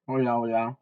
Hola, hola.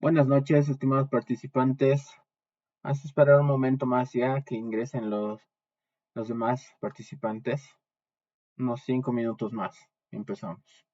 Buenas noches, estimados participantes. Haz esperar un momento más ya que ingresen los demás participantes. Unos 5 minutos más. Empezamos.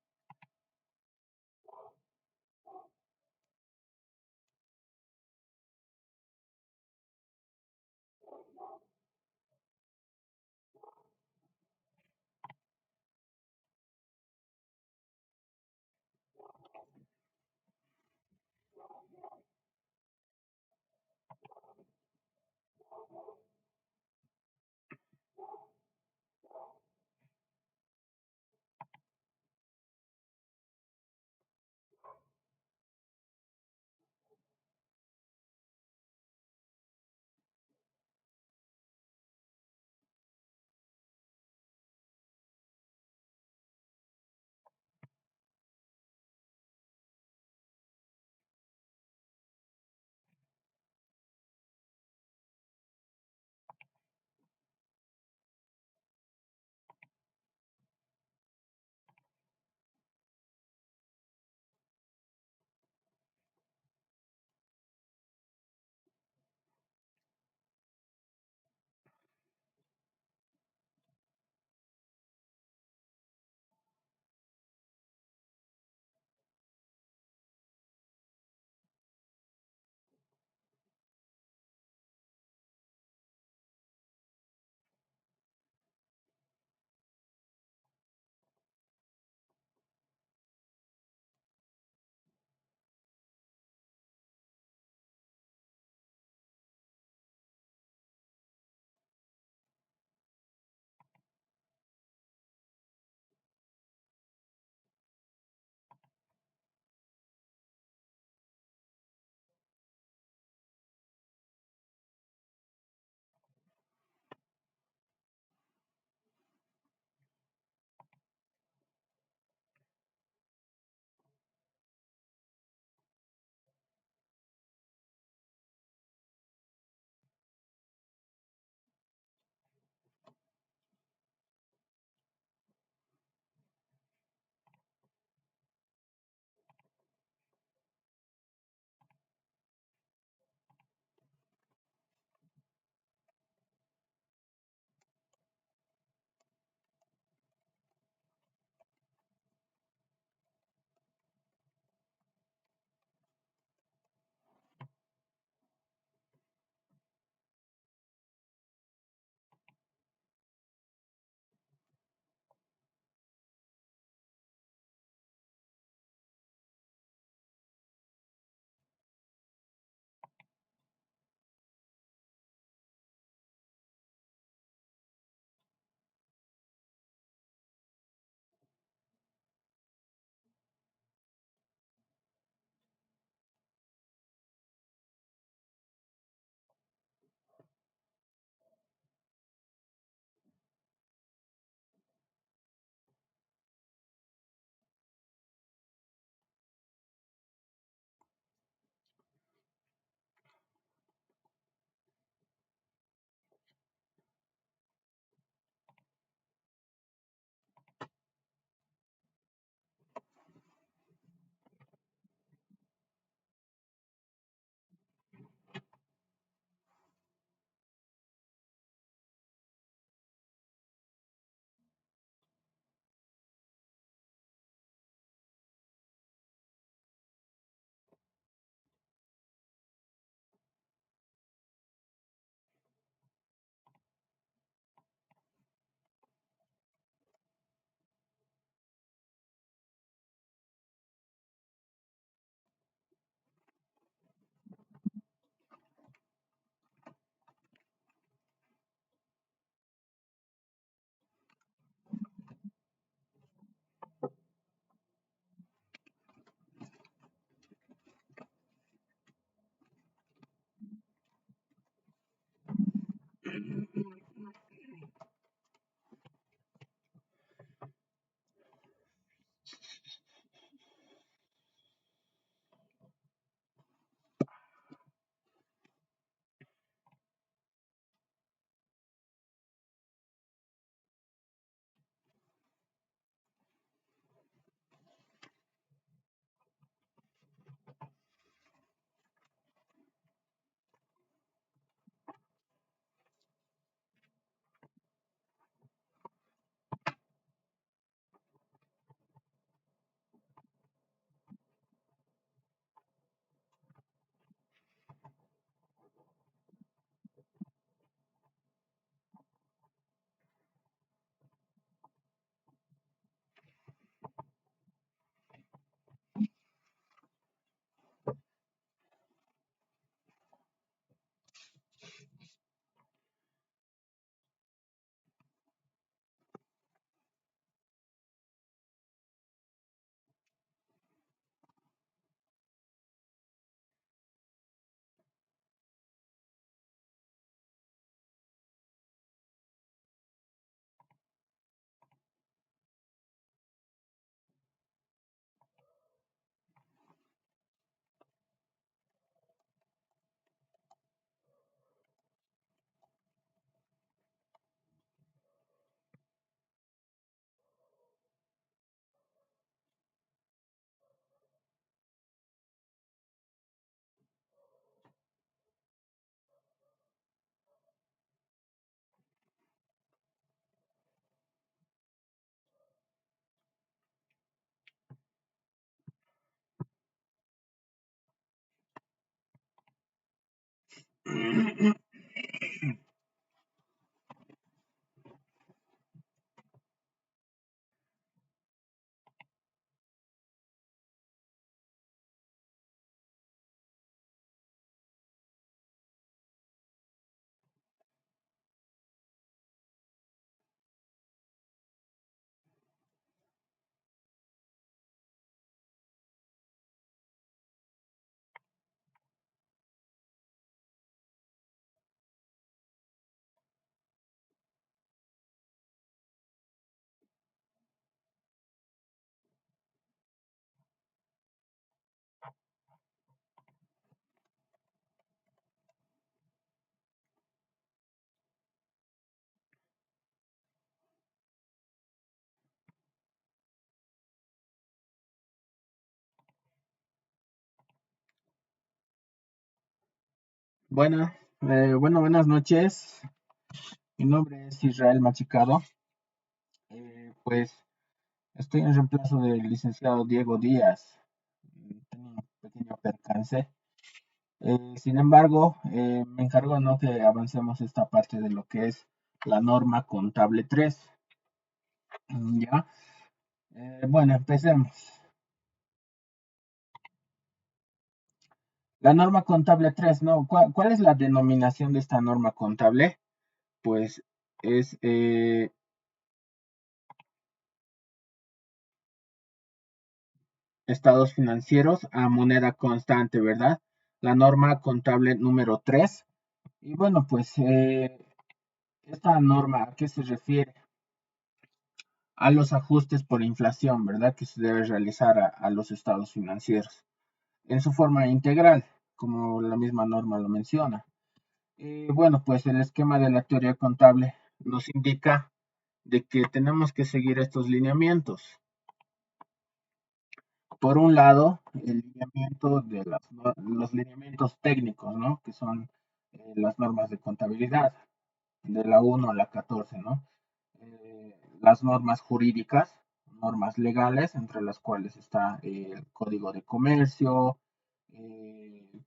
Buenas noches. Mi nombre es Israel Machicado. Pues estoy en reemplazo del licenciado Diego Díaz. Tengo un pequeño percance. Sin embargo, me encargo, ¿no?, que avancemos esta parte de lo que es la norma contable 3. ¿Ya? Bueno, empecemos. La norma contable 3, ¿no? ¿Cuál es la denominación de esta norma contable? Pues es estados financieros a moneda constante, ¿verdad? La norma contable número 3. Y bueno, pues esta norma, ¿a qué se refiere? A los ajustes por inflación, ¿verdad? Que se debe realizar a los estados financieros en su forma integral, como la misma norma lo menciona. Bueno, pues el esquema de la teoría contable nos indica de que tenemos que seguir estos lineamientos. Por un lado, el lineamiento de los lineamientos técnicos, ¿no? Que son las normas de contabilidad, de la 1 a la 14, ¿no? Las normas jurídicas, normas legales, entre las cuales está el Código de Comercio,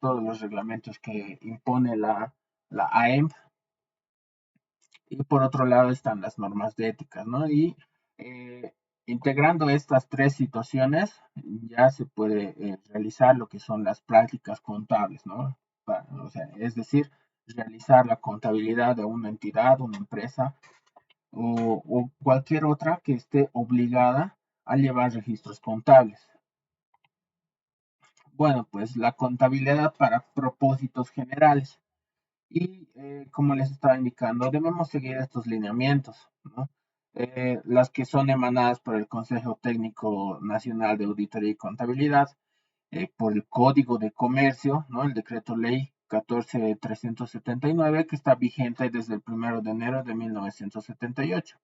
todos los reglamentos que impone la AEMP, y por otro lado están las normas de ética, ¿no? Y eh, integrando estas tres situaciones, ya se puede realizar lo que son las prácticas contables, ¿no? O sea, es decir, realizar la contabilidad de una entidad, una empresa o cualquier otra que esté obligada a llevar registros contables. Bueno, pues la contabilidad para propósitos generales. Y como les estaba indicando, debemos seguir estos lineamientos, ¿no? Las que son emanadas por el Consejo Técnico Nacional de Auditoría y Contabilidad, por el Código de Comercio, ¿no? El decreto ley 14.379, que está vigente desde el 1 de enero de 1978.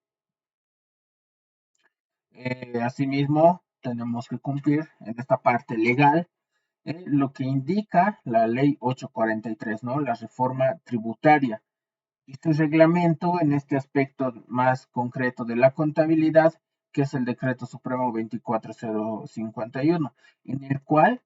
Asimismo, tenemos que cumplir en esta parte legal lo que indica la ley 843, ¿no? La reforma tributaria. Este reglamento en este aspecto más concreto de la contabilidad, que es el decreto supremo 24051, en el cual,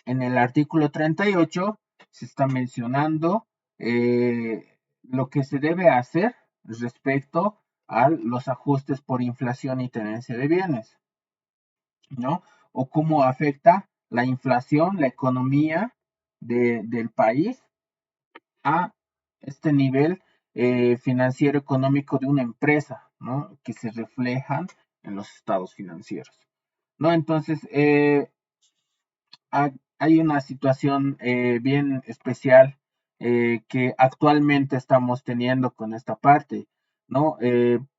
en el artículo 38, se está mencionando lo que se debe hacer respecto a los ajustes por inflación y tenencia de bienes, ¿no? O cómo afecta la inflación, la economía del país a este nivel financiero económico de una empresa, ¿no? Que se reflejan en los estados financieros, ¿no? Entonces, hay una situación bien especial que actualmente estamos teniendo con esta parte, ¿no?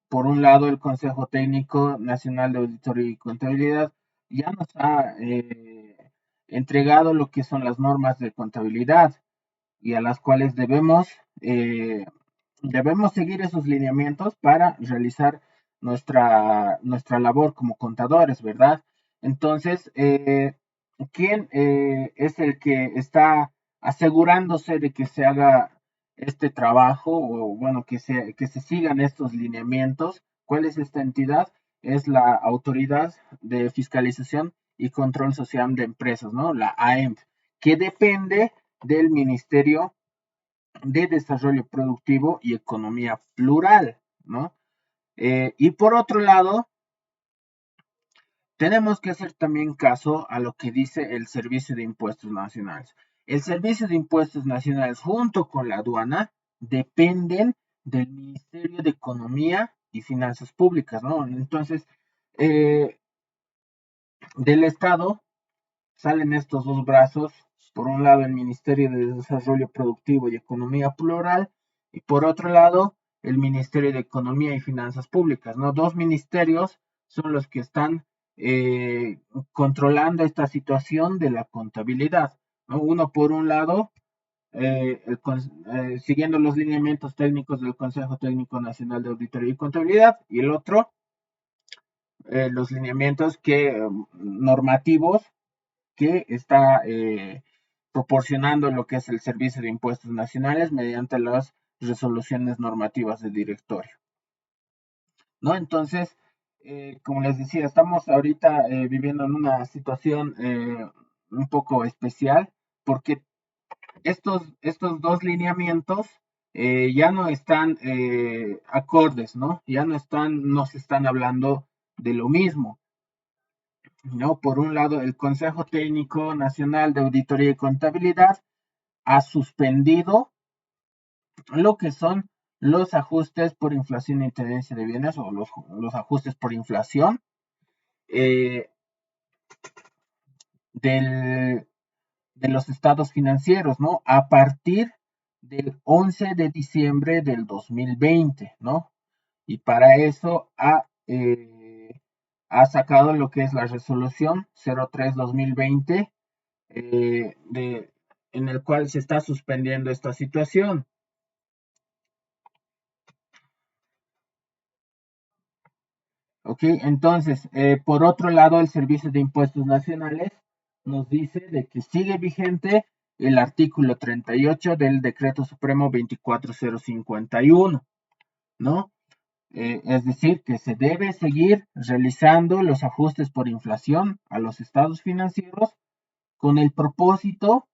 Por un lado, el Consejo Técnico Nacional de Auditoría y Contabilidad ya nos ha entregado lo que son las normas de contabilidad y a las cuales eh, debemos seguir esos lineamientos para realizar nuestra labor como contadores, ¿verdad? Entonces, ¿quién es el que está asegurándose de que se haga este trabajo o, bueno, que se sigan estos lineamientos? ¿Cuál es esta entidad? Es la Autoridad de Fiscalización y Control Social de Empresas, ¿no? La AEMF, que depende del Ministerio de desarrollo productivo y economía plural, ¿no? Y por otro lado, tenemos que hacer también caso a lo que dice el Servicio de Impuestos Nacionales. El Servicio de Impuestos Nacionales junto con la aduana dependen del Ministerio de Economía y Finanzas Públicas, ¿no? Entonces, eh, del Estado salen estos dos brazos, por un lado el Ministerio de Desarrollo Productivo y Economía Plural, y por otro lado el Ministerio de Economía y Finanzas Públicas, ¿no? Dos ministerios son los que están controlando esta situación de la contabilidad, ¿no? Uno por un lado, siguiendo los lineamientos técnicos del Consejo Técnico Nacional de Auditoría y Contabilidad, y el otro, los lineamientos normativos que está proporcionando lo que es el Servicio de Impuestos Nacionales mediante las resoluciones normativas de directorio, ¿no? Entonces, como les decía, estamos ahorita viviendo en una situación un poco especial porque estos dos lineamientos ya no están acordes, ¿no? Ya no se están hablando de lo mismo. ¿No? Por un lado, el Consejo Técnico Nacional de Auditoría y Contabilidad ha suspendido lo que son los ajustes por inflación y tendencia de bienes o los ajustes por inflación eh, del, de los estados financieros, ¿no? A partir del 11 de diciembre del 2020, ¿no? Y para eso ha sacado lo que es la resolución 03-2020 en el cual se está suspendiendo esta situación. ¿Ok? Entonces, por otro lado, el Servicio de Impuestos Nacionales nos dice de que sigue vigente el artículo 38 del Decreto Supremo 24051, ¿no? Es decir, que se debe seguir realizando los ajustes por inflación a los estados financieros con el propósito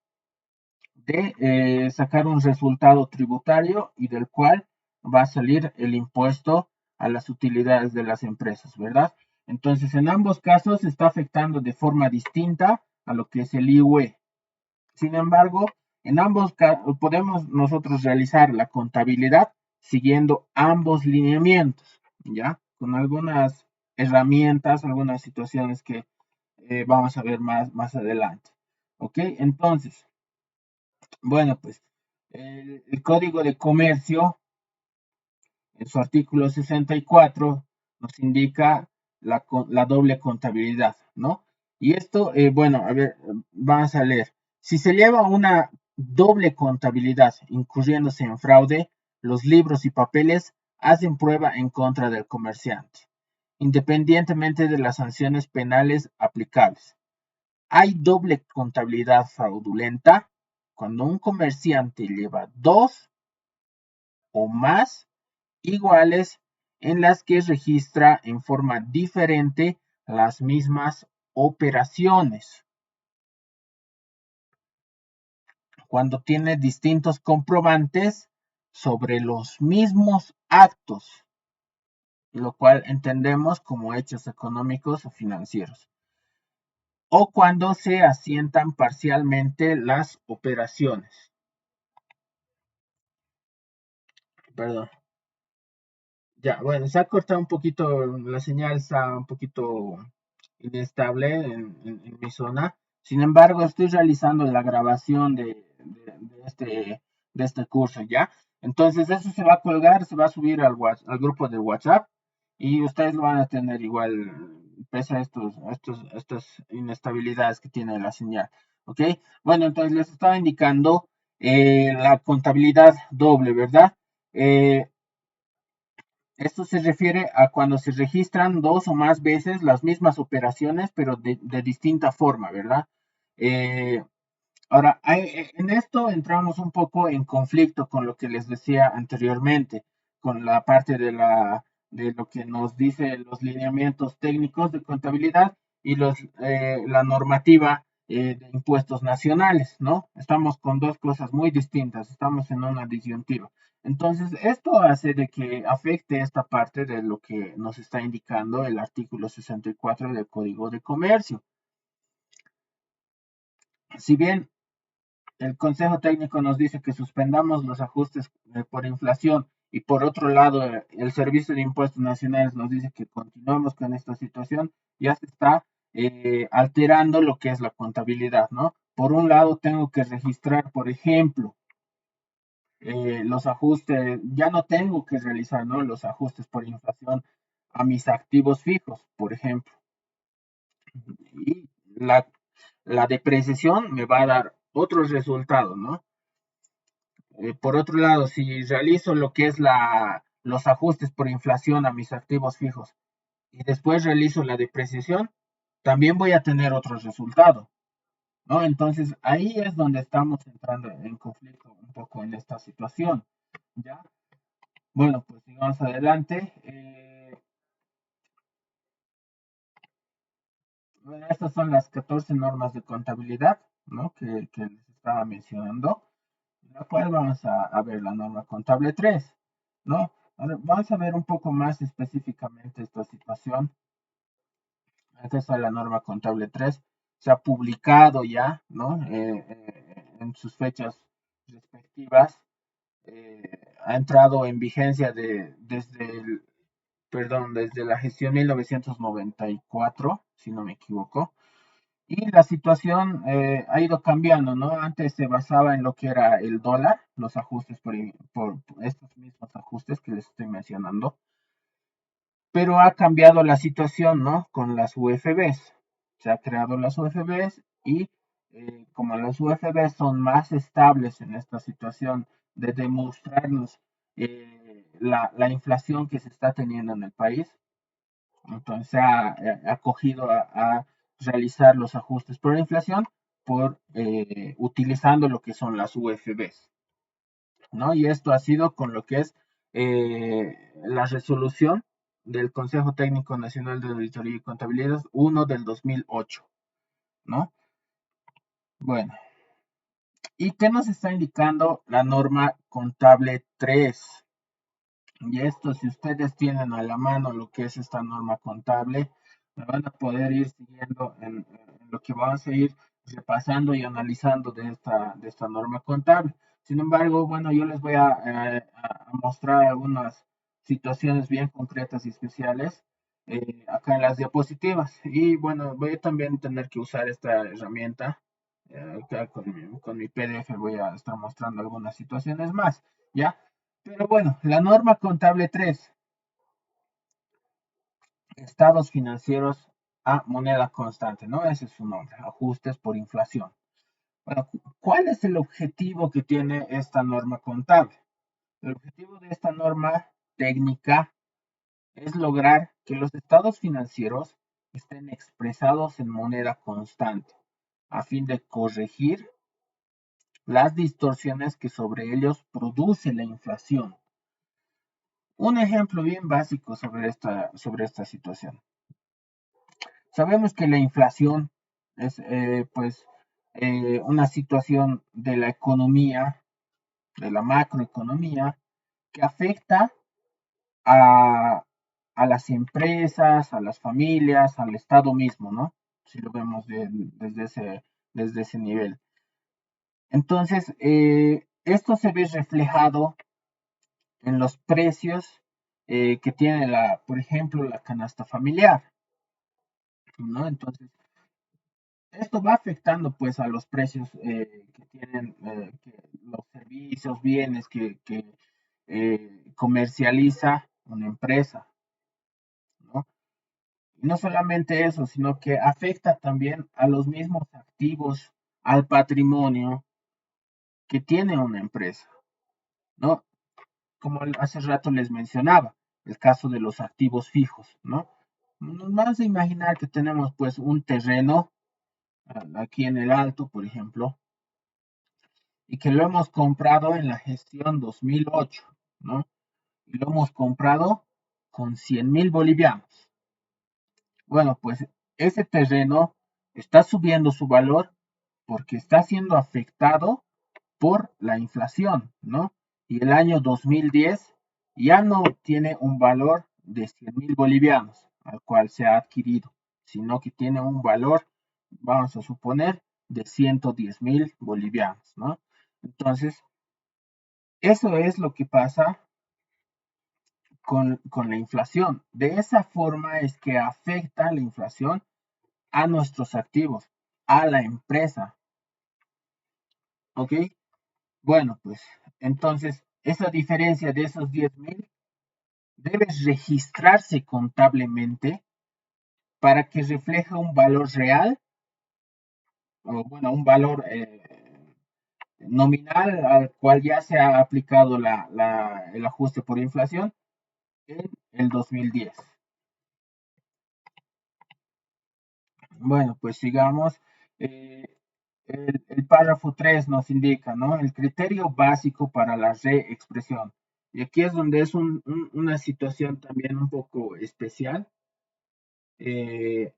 de sacar un resultado tributario y del cual va a salir el impuesto a las utilidades de las empresas, ¿verdad? Entonces, en ambos casos se está afectando de forma distinta a lo que es el IUE. Sin embargo, en ambos casos podemos nosotros realizar la contabilidad siguiendo ambos lineamientos, ¿ya? Con algunas herramientas, algunas situaciones que vamos a ver más adelante. ¿Ok? Entonces, bueno, pues el Código de Comercio, en su artículo 64, nos indica la doble contabilidad, ¿no? Y esto, bueno, a ver, vamos a leer. Si se lleva una doble contabilidad incurriéndose en fraude, los libros y papeles hacen prueba en contra del comerciante, independientemente de las sanciones penales aplicables. Hay doble contabilidad fraudulenta cuando un comerciante lleva dos o más iguales en las que registra en forma diferente las mismas operaciones, cuando tiene distintos comprobantes sobre los mismos actos, lo cual entendemos como hechos económicos o financieros, o cuando se asientan parcialmente las operaciones. Perdón. Ya, bueno, se ha cortado un poquito, la señal está un poquito inestable en mi zona. Sin embargo, estoy realizando la grabación de este curso, ¿ya? Entonces, eso se va a colgar, se va a subir al grupo de WhatsApp y ustedes lo van a tener igual, pese a estas inestabilidades que tiene la señal, ¿ok? Bueno, entonces les estaba indicando la contabilidad doble, ¿verdad? Eh, Esto se refiere a cuando se registran dos o más veces las mismas operaciones, pero de distinta forma, ¿verdad? Eh, Ahora, en esto entramos un poco en conflicto con lo que les decía anteriormente, con la parte de lo que nos dice los lineamientos técnicos de contabilidad y la normativa de impuestos nacionales, ¿no? Estamos con dos cosas muy distintas, estamos en una disyuntiva. Entonces, esto hace de que afecte esta parte de lo que nos está indicando el artículo 64 del Código de Comercio. Si bien el Consejo Técnico nos dice que suspendamos los ajustes por inflación y por otro lado el Servicio de Impuestos Nacionales nos dice que continuamos con esta situación, ya se está alterando lo que es la contabilidad, ¿no? Por un lado tengo que registrar, por ejemplo, los ajustes, ya no tengo que realizar, ¿no? Los ajustes por inflación a mis activos fijos, por ejemplo. Y la depreciación me va a dar otros resultados, ¿no? Por otro lado, si realizo lo que es los ajustes por inflación a mis activos fijos y después realizo la depreciación, también voy a tener otro resultado, ¿no? Entonces ahí es donde estamos entrando en conflicto un poco en esta situación, ¿ya? Bueno, pues sigamos adelante. Bueno, estas son las 14 normas de contabilidad, ¿no? Que les estaba mencionando. La cual vamos a ver la norma contable 3, ¿no? Ahora vamos a ver un poco más específicamente esta situación. Esta es la norma contable 3. Se ha publicado ya, ¿no? En sus fechas respectivas. Ha entrado en vigencia desde la gestión 1994, si no me equivoco. Y la situación ha ido cambiando, ¿no? Antes se basaba en lo que era el dólar, los ajustes por estos mismos ajustes que les estoy mencionando, pero ha cambiado la situación, ¿no? Con las UFBs. Se ha creado las UFBs y como las UFBs son más estables en esta situación de demostrarnos la inflación que se está teniendo en el país, entonces ha acogido a realizar los ajustes por inflación por utilizando lo que son las UFBs, ¿no? Y esto ha sido con lo que es la resolución del Consejo Técnico Nacional de Auditoría y Contabilidad 1 del 2008, ¿no? Bueno, ¿y qué nos está indicando la norma contable 3? Y esto, si ustedes tienen a la mano lo que es esta norma contable, me van a poder ir siguiendo en lo que vamos a ir repasando y analizando de esta norma contable. Sin embargo, bueno, yo les voy a mostrar algunas situaciones bien concretas y especiales acá en las diapositivas. Y bueno, voy a también tener que usar esta herramienta. Acá con mi PDF voy a estar mostrando algunas situaciones más, ¿ya? Pero bueno, la norma contable 3, estados financieros a moneda constante, ¿no? Ese es su nombre, ajustes por inflación. Bueno, ¿cuál es el objetivo que tiene esta norma contable? El objetivo de esta norma técnica es lograr que los estados financieros estén expresados en moneda constante, a fin de corregir las distorsiones que sobre ellos produce la inflación. Un ejemplo bien básico sobre esta situación. Sabemos que la inflación es una situación de la economía, de la macroeconomía, que afecta a, a las empresas, a las familias, al Estado mismo, ¿no? Si lo vemos desde ese nivel. Entonces, esto se ve reflejado en los precios que tiene por ejemplo, la canasta familiar, ¿no? Entonces, esto va afectando pues a los precios que tienen los servicios, bienes que comercializa una empresa, ¿no? Y no solamente eso, sino que afecta también a los mismos activos, al patrimonio que tiene una empresa, ¿no? Como hace rato les mencionaba, el caso de los activos fijos, ¿no? Nos vamos a imaginar que tenemos pues un terreno aquí en el Alto, por ejemplo, y que lo hemos comprado en la gestión 2008, ¿no? Y lo hemos comprado con 100.000 bolivianos. Bueno, pues ese terreno está subiendo su valor porque está siendo afectado por la inflación, ¿no? Y el año 2010 ya no tiene un valor de 100.000 bolivianos al cual se ha adquirido, sino que tiene un valor, vamos a suponer, de 110.000 bolivianos, ¿no? Entonces, eso es lo que pasa con la inflación. De esa forma es que afecta la inflación a nuestros activos, a la empresa, ¿ok? Bueno, pues entonces esa diferencia de esos 10.000 debe registrarse contablemente para que refleje un valor real, o bueno, un valor nominal al cual ya se ha aplicado el ajuste por inflación en el 2010. Bueno, pues sigamos. Eh, el párrafo 3 nos indica, ¿no? El criterio básico para la reexpresión. Y aquí es donde es una situación también un poco especial, eh,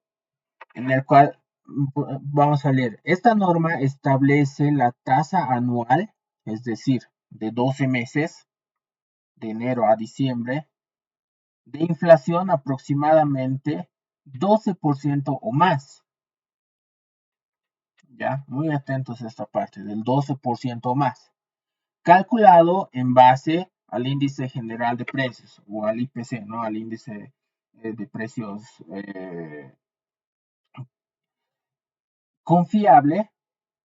en el cual vamos a leer. Esta norma establece la tasa anual, es decir, de 12 meses, de enero a diciembre, de inflación aproximadamente 12% o más. Ya, muy atentos a esta parte, del 12% o más, calculado en base al índice general de precios o al IPC, ¿no? Al índice de precios confiable,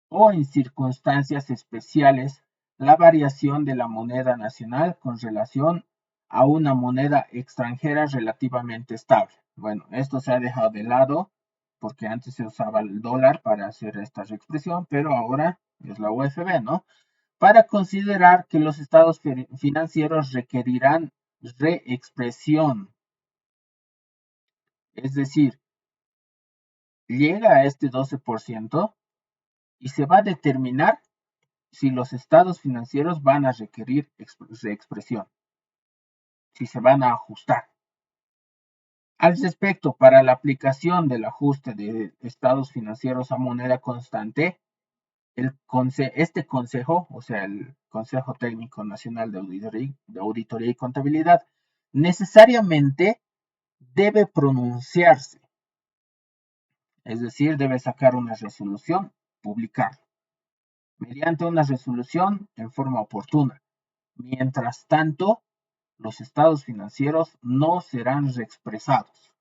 o en circunstancias especiales la variación de la moneda nacional con relación a una moneda extranjera relativamente estable. Bueno, esto se ha dejado de lado porque antes se usaba el dólar para hacer esta expresión, pero ahora es la UFB, ¿no? Para considerar que los estados financieros requerirán reexpresión, es decir, llega a este 12% y se va a determinar si los estados financieros van a requerir reexpresión, si se van a ajustar. Al respecto, para la aplicación del ajuste de estados financieros a moneda constante, este consejo, o sea, el Consejo Técnico Nacional de Auditoría y Contabilidad, necesariamente debe pronunciarse, es decir, debe sacar una resolución, publicar, mediante una resolución en forma oportuna. Mientras tanto, los estados financieros no serán reexpresados.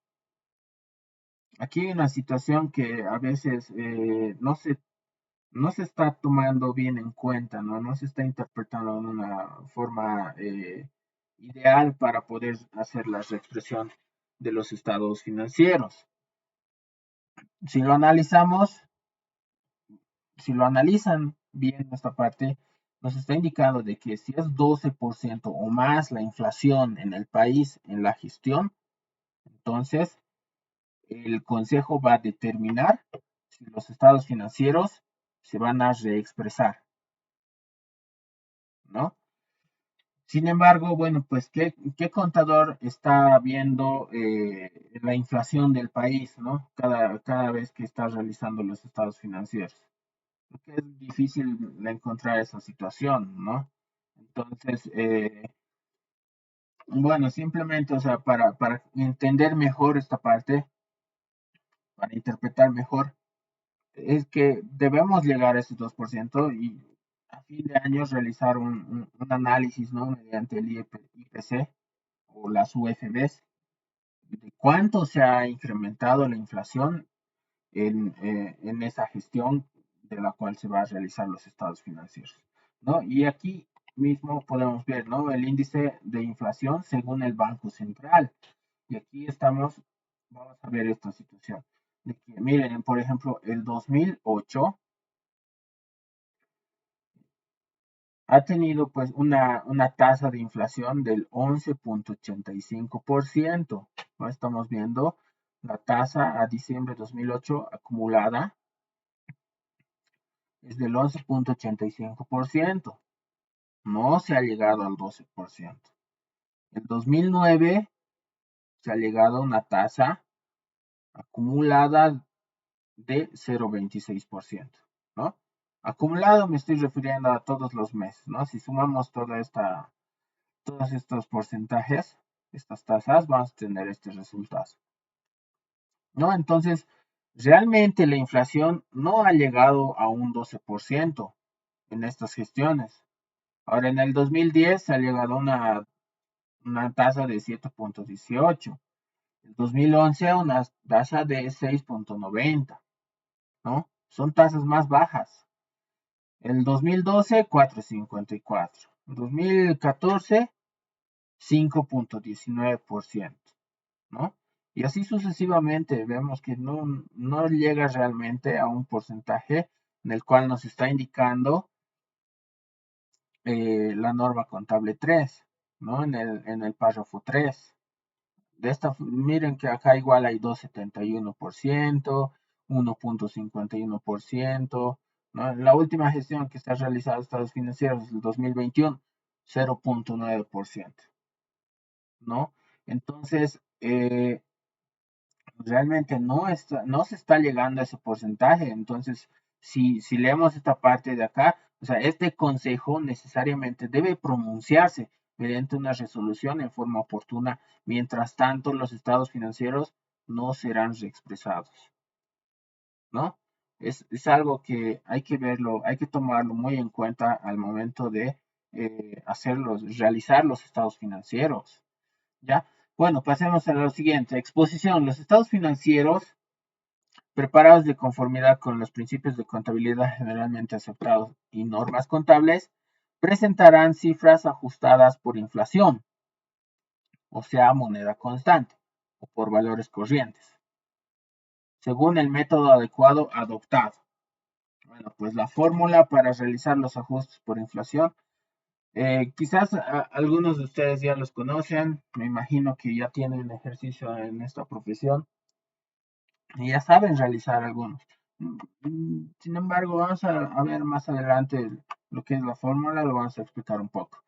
Aquí hay una situación que a veces no se está tomando bien en cuenta, ¿no? No se está interpretando de una forma ideal para poder hacer la reexpresión de los estados financieros. Si lo analizamos, si lo analizan bien esta parte, nos está indicando de que si es 12% o más la inflación en el país en la gestión, entonces el Consejo va a determinar si los estados financieros se van a reexpresar, ¿no? Sin embargo, bueno, pues, ¿qué contador está viendo la inflación del país, ¿no? Cada vez que está realizando los estados financieros. Porque es difícil encontrar esa situación, ¿no? Entonces, bueno, simplemente, o sea, para entender mejor esta parte, para interpretar mejor, es que debemos llegar a ese 2% y a fin de año realizar un análisis, ¿no? Mediante el IPC o las UFBs, de cuánto se ha incrementado la inflación en esa gestión de la cual se va a realizar los estados financieros, ¿no? Y aquí mismo podemos ver, ¿no? El índice de inflación según el Banco Central. Y aquí vamos a ver esta situación. De que, miren, por ejemplo, el 2008 ha tenido pues una tasa de inflación del 11.85%. ¿No? Estamos viendo la tasa a diciembre de 2008 acumulada es del 11.85%. No se ha llegado al 12%. En 2009 se ha llegado a una tasa acumulada de 0.26%. ¿no? Acumulado me estoy refiriendo a todos los meses, ¿no? Si sumamos todos estos porcentajes, estas tasas, vamos a tener este resultado, ¿no? Entonces, realmente la inflación no ha llegado a un 12% en estas gestiones. Ahora, en el 2010 se ha llegado a una tasa de 7,18. En 2011 a una tasa de 6,90, ¿no? Son tasas más bajas. El 2012, 4,54. 2014, 5,19%, ¿no? Y así sucesivamente vemos que no llega realmente a un porcentaje en el cual nos está indicando la norma contable 3, ¿no? En el párrafo 3. Miren que acá igual hay 2,71%, 1,51%, ¿no? La última gestión que se ha realizado en estados financieros es el 2021, 0,9%, ¿no? Entonces, realmente no se está llegando a ese porcentaje. Entonces, si leemos esta parte de acá, o sea, este consejo necesariamente debe pronunciarse mediante una resolución en forma oportuna. Mientras tanto, los estados financieros no serán reexpresados, ¿no? Es algo que hay que verlo, hay que tomarlo muy en cuenta al momento de realizar los estados financieros, ¿ya? Bueno, pasemos a lo siguiente. Exposición. Los estados financieros preparados de conformidad con los principios de contabilidad generalmente aceptados y normas contables, presentarán cifras ajustadas por inflación, o sea, moneda constante, o por valores corrientes, según el método adecuado adoptado. Bueno, pues la fórmula para realizar los ajustes por inflación, quizás algunos de ustedes ya los conocen, me imagino que ya tienen ejercicio en esta profesión y ya saben realizar algunos. Sin embargo, vamos a ver más adelante lo que es la fórmula, lo vamos a explicar un poco.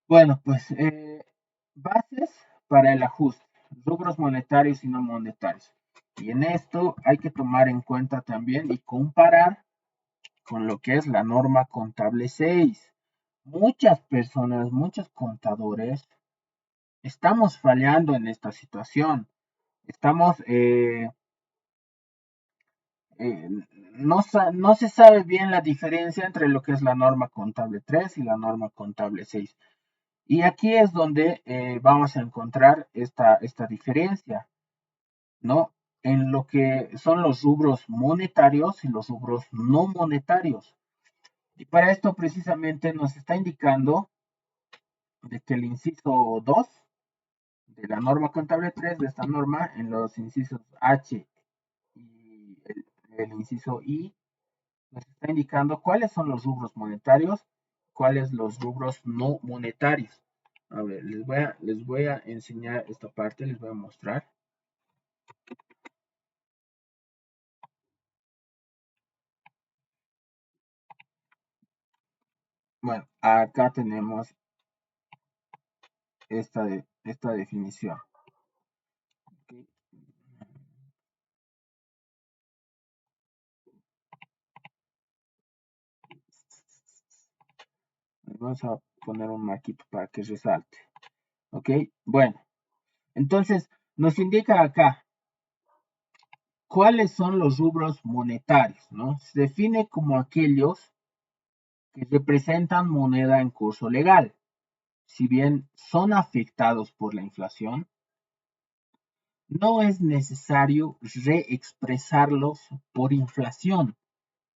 Bueno, pues bases para el ajuste, rubros monetarios y no monetarios. Y en esto hay que tomar en cuenta también y comparar con lo que es la norma contable 6. Muchas personas, muchos contadores, estamos fallando en esta situación. Estamos eh, no se sabe bien la diferencia entre lo que es la norma contable 3 y la norma contable 6. Y aquí es donde vamos a encontrar esta diferencia, ¿no? En lo que son los rubros monetarios y los rubros no monetarios. Y para esto precisamente nos está indicando de que el inciso 2 de la norma contable 3 de esta norma, en los incisos H y el inciso I, nos está indicando cuáles son los rubros monetarios, cuáles los rubros no monetarios. A ver, les voy a enseñar esta parte, les voy a mostrar. Bueno, acá tenemos esta definición. ¿Okay? Vamos a poner un marquito para que resalte. ¿Ok? Bueno, entonces nos indica acá cuáles son los rubros monetarios, ¿no? Se define como aquellos que representan moneda en curso legal. Si bien son afectados por la inflación, no es necesario reexpresarlos por inflación,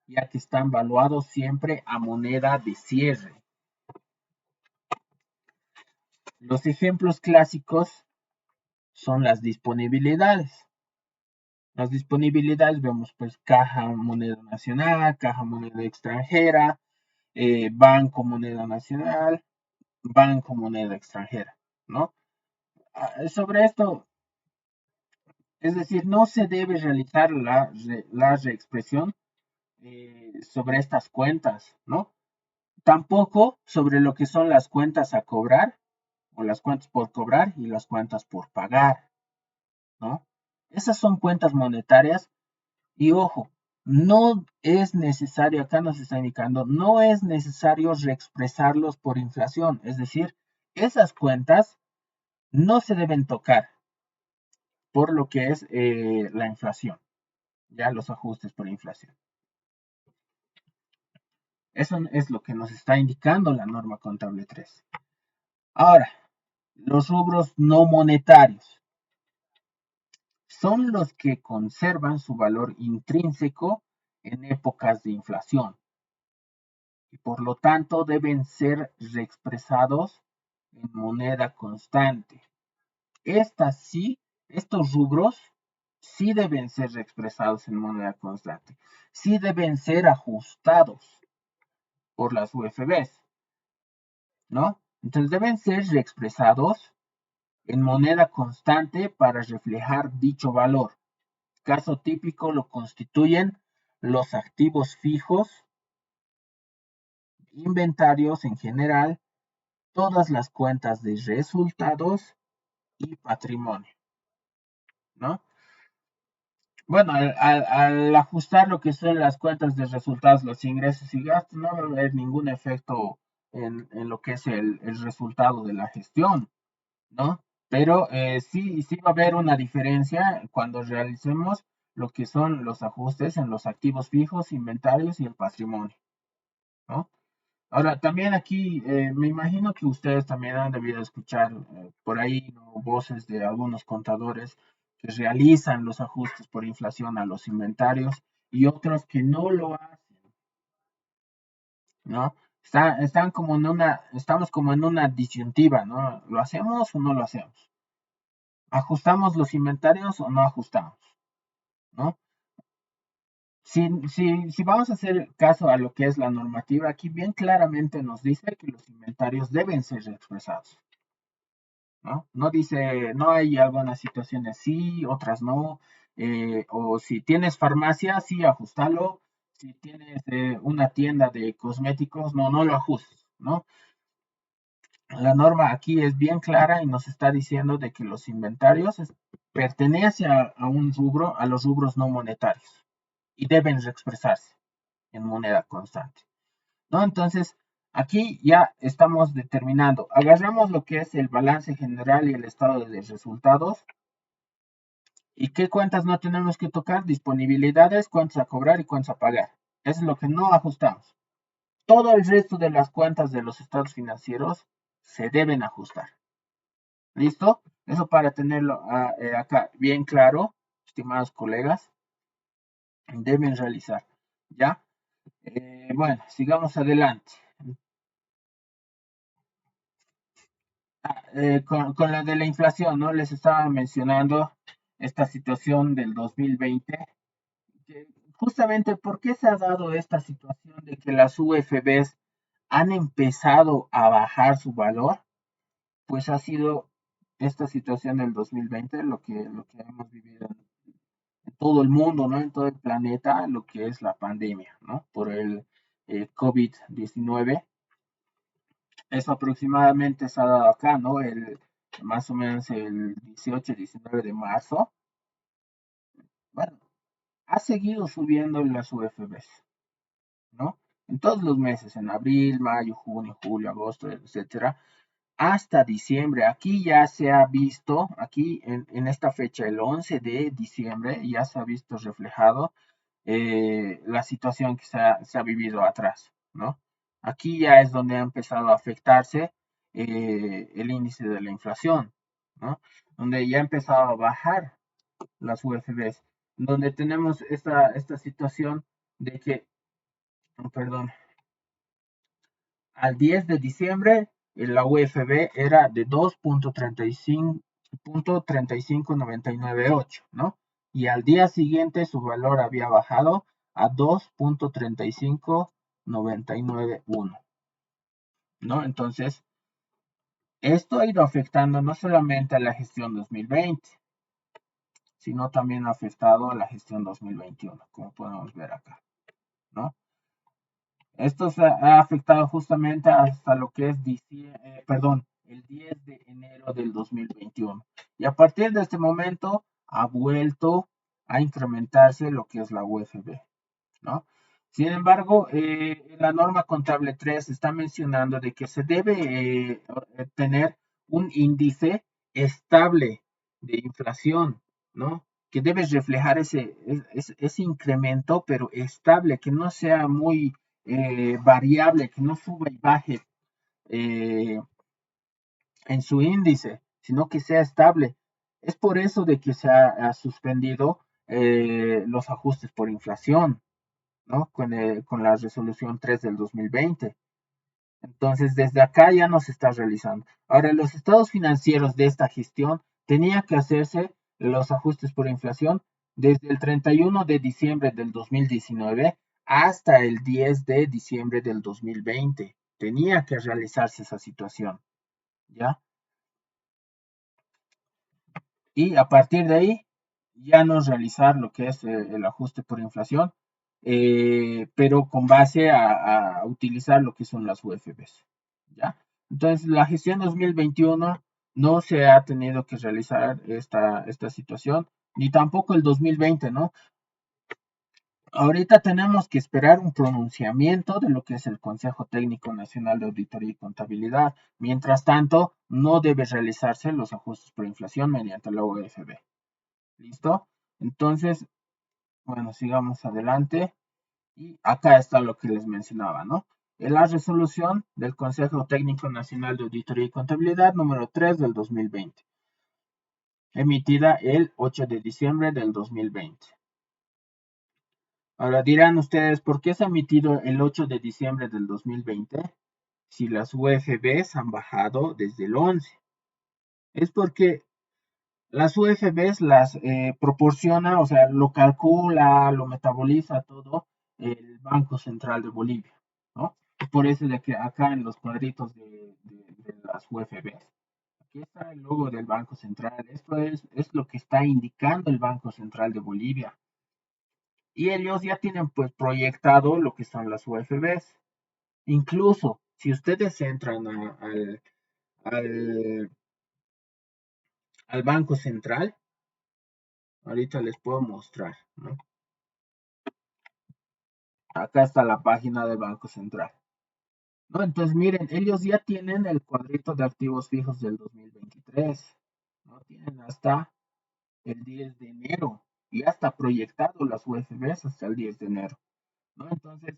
ya que están valuados siempre a moneda de cierre. Los ejemplos clásicos son las disponibilidades. Las disponibilidades vemos pues caja moneda nacional, caja moneda extranjera, banco moneda nacional, banco moneda extranjera, ¿no? Sobre esto, es decir, no se debe realizar la reexpresión sobre estas cuentas, ¿no? Tampoco sobre lo que son las cuentas a cobrar o las cuentas por cobrar y las cuentas por pagar, ¿no? Esas son cuentas monetarias y ojo, no es necesario, acá nos está indicando, no es necesario reexpresarlos por inflación, es decir, esas cuentas no se deben tocar por lo que es la inflación, ya los ajustes por inflación. Eso es lo que nos está indicando la norma contable 3. Ahora, los rubros no monetarios son los que conservan su valor intrínseco en épocas de inflación y por lo tanto deben ser reexpresados en moneda constante. Estas sí, estos rubros sí deben ser reexpresados en moneda constante, sí deben ser ajustados por las UFBs, ¿no? Entonces deben ser reexpresados en moneda constante para reflejar dicho valor. Caso típico lo constituyen los activos fijos, inventarios en general, todas las cuentas de resultados y patrimonio, ¿no? Bueno, al ajustar lo que son las cuentas de resultados, los ingresos y gastos, no va a haber ningún efecto lo que es el resultado de la gestión, ¿no? Pero sí va a haber una diferencia cuando realicemos lo que son los ajustes en los activos fijos, inventarios y el patrimonio, ¿no? Ahora, también aquí me imagino que ustedes también han debido escuchar por ahí, ¿no?, voces de algunos contadores que realizan los ajustes por inflación a los inventarios y otros que no lo hacen, ¿no? Están como estamos como en una disyuntiva, ¿no? ¿Lo hacemos o no lo hacemos? ¿Ajustamos los inventarios o no ajustamos? ¿No? Si vamos a hacer caso a lo que es la normativa, aquí bien claramente nos dice que los inventarios deben ser expresados, ¿no? No dice, no hay algunas situaciones sí, otras no, o si tienes farmacia, sí, ajustalo, si tienes una tienda de cosméticos, no lo ajustes, ¿no? La norma aquí es bien clara y nos está diciendo de que los inventarios pertenecen a un rubro, a los rubros no monetarios y deben expresarse en moneda constante, ¿no? Entonces, aquí ya estamos determinando. Agarramos lo que es el balance general y el estado de resultados. ¿Y qué cuentas no tenemos que tocar? Disponibilidades, cuentas a cobrar y cuentas a pagar. Eso es lo que no ajustamos. Todo el resto de las cuentas de los estados financieros se deben ajustar. ¿Listo? Eso para tenerlo acá bien claro, estimados colegas, deben realizar. ¿Ya? Bueno, sigamos adelante. Con la de la inflación, ¿no? Les estaba mencionando esta situación del 2020. Justamente, ¿por qué se ha dado esta situación de que las UFBs han empezado a bajar su valor? Pues ha sido esta situación del 2020, lo que hemos vivido en todo el mundo, ¿no? En todo el planeta, lo que es la pandemia, ¿no? Por el COVID-19. Eso aproximadamente se ha dado acá, ¿no? Más o menos el 18, 19 de marzo. Bueno, ha seguido subiendo las UFBs, ¿no? En todos los meses, en abril, mayo, junio, julio, agosto, etcétera, hasta diciembre. Aquí ya se ha visto, aquí en esta fecha, el 11 de diciembre, ya se ha visto reflejado la situación que se ha vivido atrás, ¿no? Aquí ya es donde ha empezado a afectarse el índice de la inflación, ¿no? Donde ya ha empezado a bajar las UFBs, donde tenemos esta situación de que, perdón, al 10 de diciembre la UFB era de 2.3598, ¿no? Y al día siguiente su valor había bajado a 2.35991, ¿no? Entonces, esto ha ido afectando no solamente a la gestión 2020, sino también ha afectado a la gestión 2021, como podemos ver acá, ¿no? Esto se ha afectado justamente hasta lo que es el 10 de enero del 2021. Y a partir de este momento ha vuelto a incrementarse lo que es la UFB. ¿no? Sin embargo, la norma contable 3 está mencionando de que se debe tener un índice estable de inflación, ¿no? Que debe reflejar ese incremento, pero estable, que no sea muy variable, que no suba y baje eh, en su índice, sino que sea estable. Es por eso de que se ha suspendido los ajustes por inflación, ¿no? Con la resolución 3 del 2020. Entonces, desde acá ya no se está realizando. Ahora, los estados financieros de esta gestión tenía que hacerse los ajustes por inflación desde el 31 de diciembre del 2019 hasta el 10 de diciembre del 2020. Tenía que realizarse esa situación, ¿ya? Y a partir de ahí ya no realizar lo que es el ajuste por inflación, pero con base a utilizar lo que son las UFBs. ¿Ya? Entonces, la gestión 2021 no se ha tenido que realizar esta situación, ni tampoco el 2020, ¿no? Ahorita tenemos que esperar un pronunciamiento de lo que es el Consejo Técnico Nacional de Auditoría y Contabilidad. Mientras tanto, no debe realizarse los ajustes por inflación mediante la UFB. ¿Listo? Entonces, bueno, sigamos adelante. Y acá está lo que les mencionaba, ¿no? En la resolución del Consejo Técnico Nacional de Auditoría y Contabilidad número 3 del 2020, emitida el 8 de diciembre del 2020. Ahora dirán ustedes, ¿por qué se ha emitido el 8 de diciembre del 2020 si las UFBs han bajado desde el 11? Es porque las UFBs las proporciona, o sea, lo calcula, lo metaboliza todo el Banco Central de Bolivia, ¿no? Por eso de que acá en los cuadritos de las UFBs, aquí está el logo del Banco Central. Esto es lo que está indicando el Banco Central de Bolivia. Y ellos ya tienen pues proyectado lo que son las UFBs. Incluso si ustedes entran al, al Banco Central, ahorita les puedo mostrar, ¿no? Acá está la página del Banco Central. ¿No? Entonces, miren, ellos ya tienen el cuadrito de activos fijos del 2023. ¿No? Tienen hasta el 10 de enero. Y ya está proyectado las UFBs hasta el 10 de enero. ¿No? Entonces,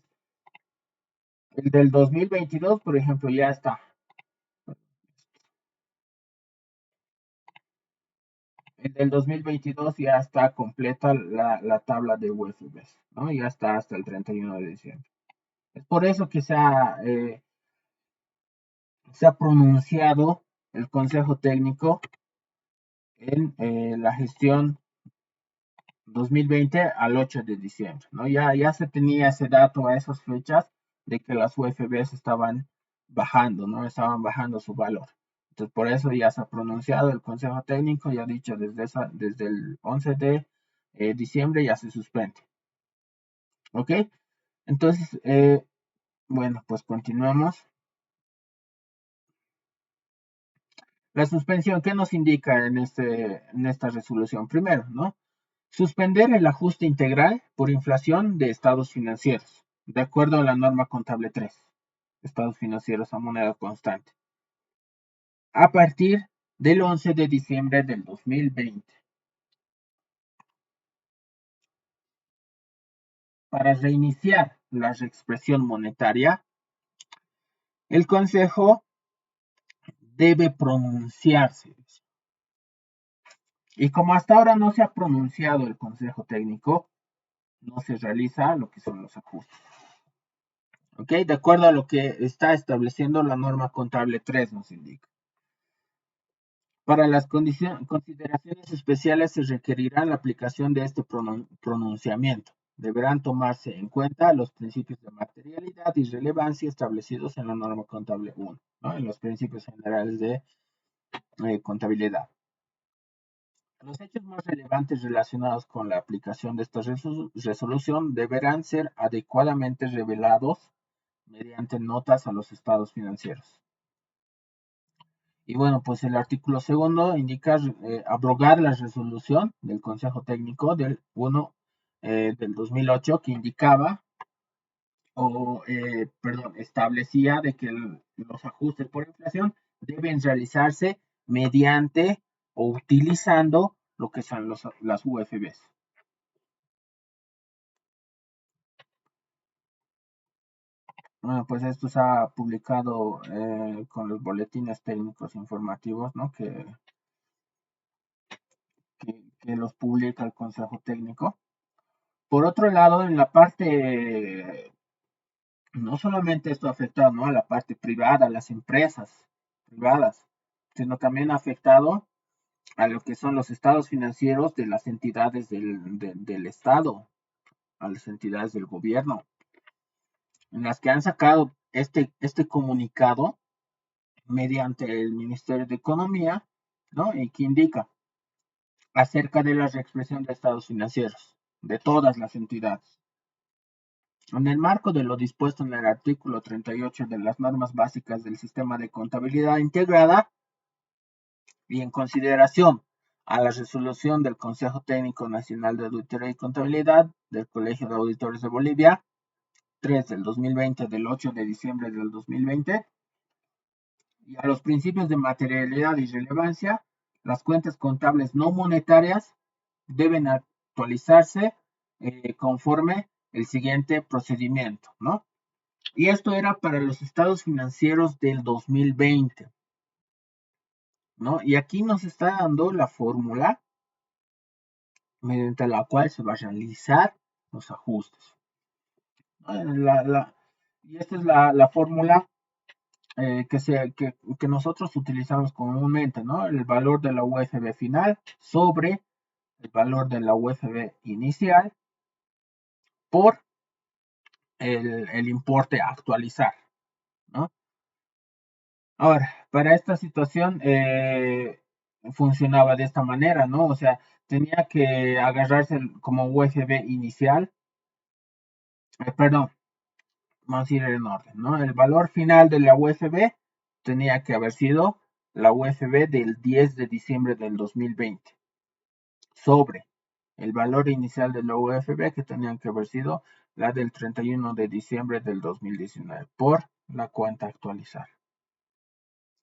el del 2022, por ejemplo, ya está. El del 2022 ya está completa la tabla de UFBs. ¿No? Ya está hasta el 31 de diciembre. Es por eso que se ha pronunciado el Consejo Técnico en la gestión 2020 al 8 de diciembre, ¿no? Ya se tenía ese dato a esas fechas de que las UFBs estaban bajando, ¿no? Estaban bajando su valor. Entonces, por eso ya se ha pronunciado el Consejo Técnico y ha dicho desde el 11 de diciembre ya se suspende. ¿Ok? Entonces, bueno, pues continuamos. La suspensión, ¿qué nos indica en esta resolución? Primero, ¿no? Suspender el ajuste integral por inflación de estados financieros, de acuerdo a la norma contable 3, estados financieros a moneda constante, a partir del 11 de diciembre del 2020. Para reiniciar la reexpresión monetaria, el Consejo debe pronunciarse. Y como hasta ahora no se ha pronunciado el Consejo Técnico, no se realiza lo que son los ajustes. ¿Ok? De acuerdo a lo que está estableciendo la norma contable 3 nos indica. Para las consideraciones especiales se requerirá la aplicación de este pronunciamiento. Deberán tomarse en cuenta los principios de materialidad y relevancia establecidos en la norma contable 1, ¿no? En los principios generales de contabilidad. Los hechos más relevantes relacionados con la aplicación de esta resolución deberán ser adecuadamente revelados mediante notas a los estados financieros. Y bueno, pues el artículo segundo indica abrogar la resolución del Consejo Técnico del 1 del 2008 que indicaba perdón, establecía de que los ajustes por inflación deben realizarse mediante o utilizando lo que son las UFBs. Bueno, pues esto se ha publicado con los boletines técnicos informativos, ¿no? Que los publica el Consejo Técnico. Por otro lado, en la parte, no solamente esto ha afectado, ¿no?, a la parte privada, a las empresas privadas, sino también ha afectado a lo que son los estados financieros de las entidades del Estado, a las entidades del gobierno, en las que han sacado este comunicado mediante el Ministerio de Economía, ¿no? Y que indica acerca de la reexpresión de estados financieros de todas las entidades. En el marco de lo dispuesto en el artículo 38 de las normas básicas del sistema de contabilidad integrada y en consideración a la resolución del Consejo Técnico Nacional de Auditoría y Contabilidad del Colegio de Auditores de Bolivia, 3 del 2020, del 8 de diciembre del 2020, y a los principios de materialidad y relevancia, las cuentas contables no monetarias deben actualizarse conforme el siguiente procedimiento, ¿no? Y esto era para los estados financieros del 2020, ¿no? Y aquí nos está dando la fórmula mediante la cual se va a realizar los ajustes. Y esta es la fórmula que nosotros utilizamos comúnmente, ¿no? El valor de la UFB final sobre el valor de la UFB inicial por el importe a actualizar, ¿no? Ahora, para esta situación funcionaba de esta manera, ¿no? O sea, tenía que agarrarse como UFB inicial, perdón, vamos a ir en orden, ¿no? El valor final de la UFB tenía que haber sido la UFB del 10 de diciembre del 2020 sobre el valor inicial de la UFB que tenían que haber sido la del 31 de diciembre del 2019 por la cuenta actualizar.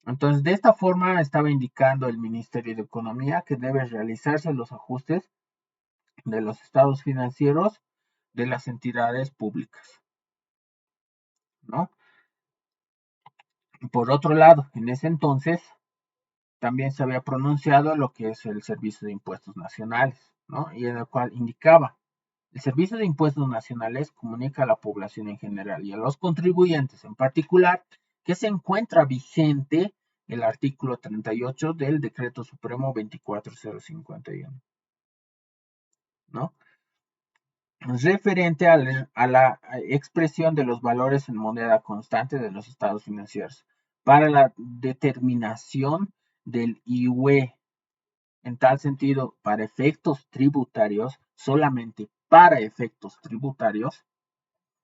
Entonces, de esta forma estaba indicando el Ministerio de Economía que debe realizarse los ajustes de los estados financieros de las entidades públicas, ¿no? Por otro lado, en ese entonces también se había pronunciado lo que es el Servicio de Impuestos Nacionales, ¿no? Y en el cual indicaba, el Servicio de Impuestos Nacionales comunica a la población en general y a los contribuyentes en particular que se encuentra vigente el artículo 38 del Decreto Supremo 24051, ¿no? Referente a la expresión de los valores en moneda constante de los estados financieros para la determinación del IUE. En tal sentido, para efectos tributarios, solamente para efectos tributarios,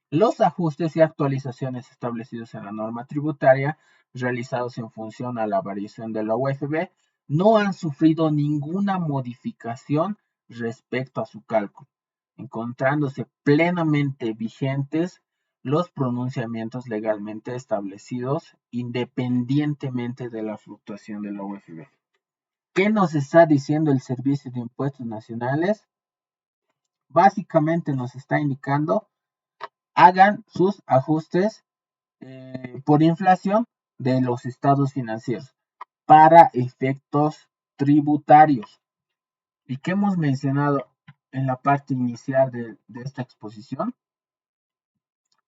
los ajustes y actualizaciones establecidos en la norma tributaria, realizados en función a la variación de la UFB, no han sufrido ninguna modificación respecto a su cálculo, encontrándose plenamente vigentes los pronunciamientos legalmente establecidos independientemente de la fluctuación de la UFB. ¿Qué nos está diciendo el Servicio de Impuestos Nacionales? Básicamente nos está indicando hagan sus ajustes por inflación de los estados financieros para efectos tributarios. ¿Y qué hemos mencionado en la parte inicial de esta exposición?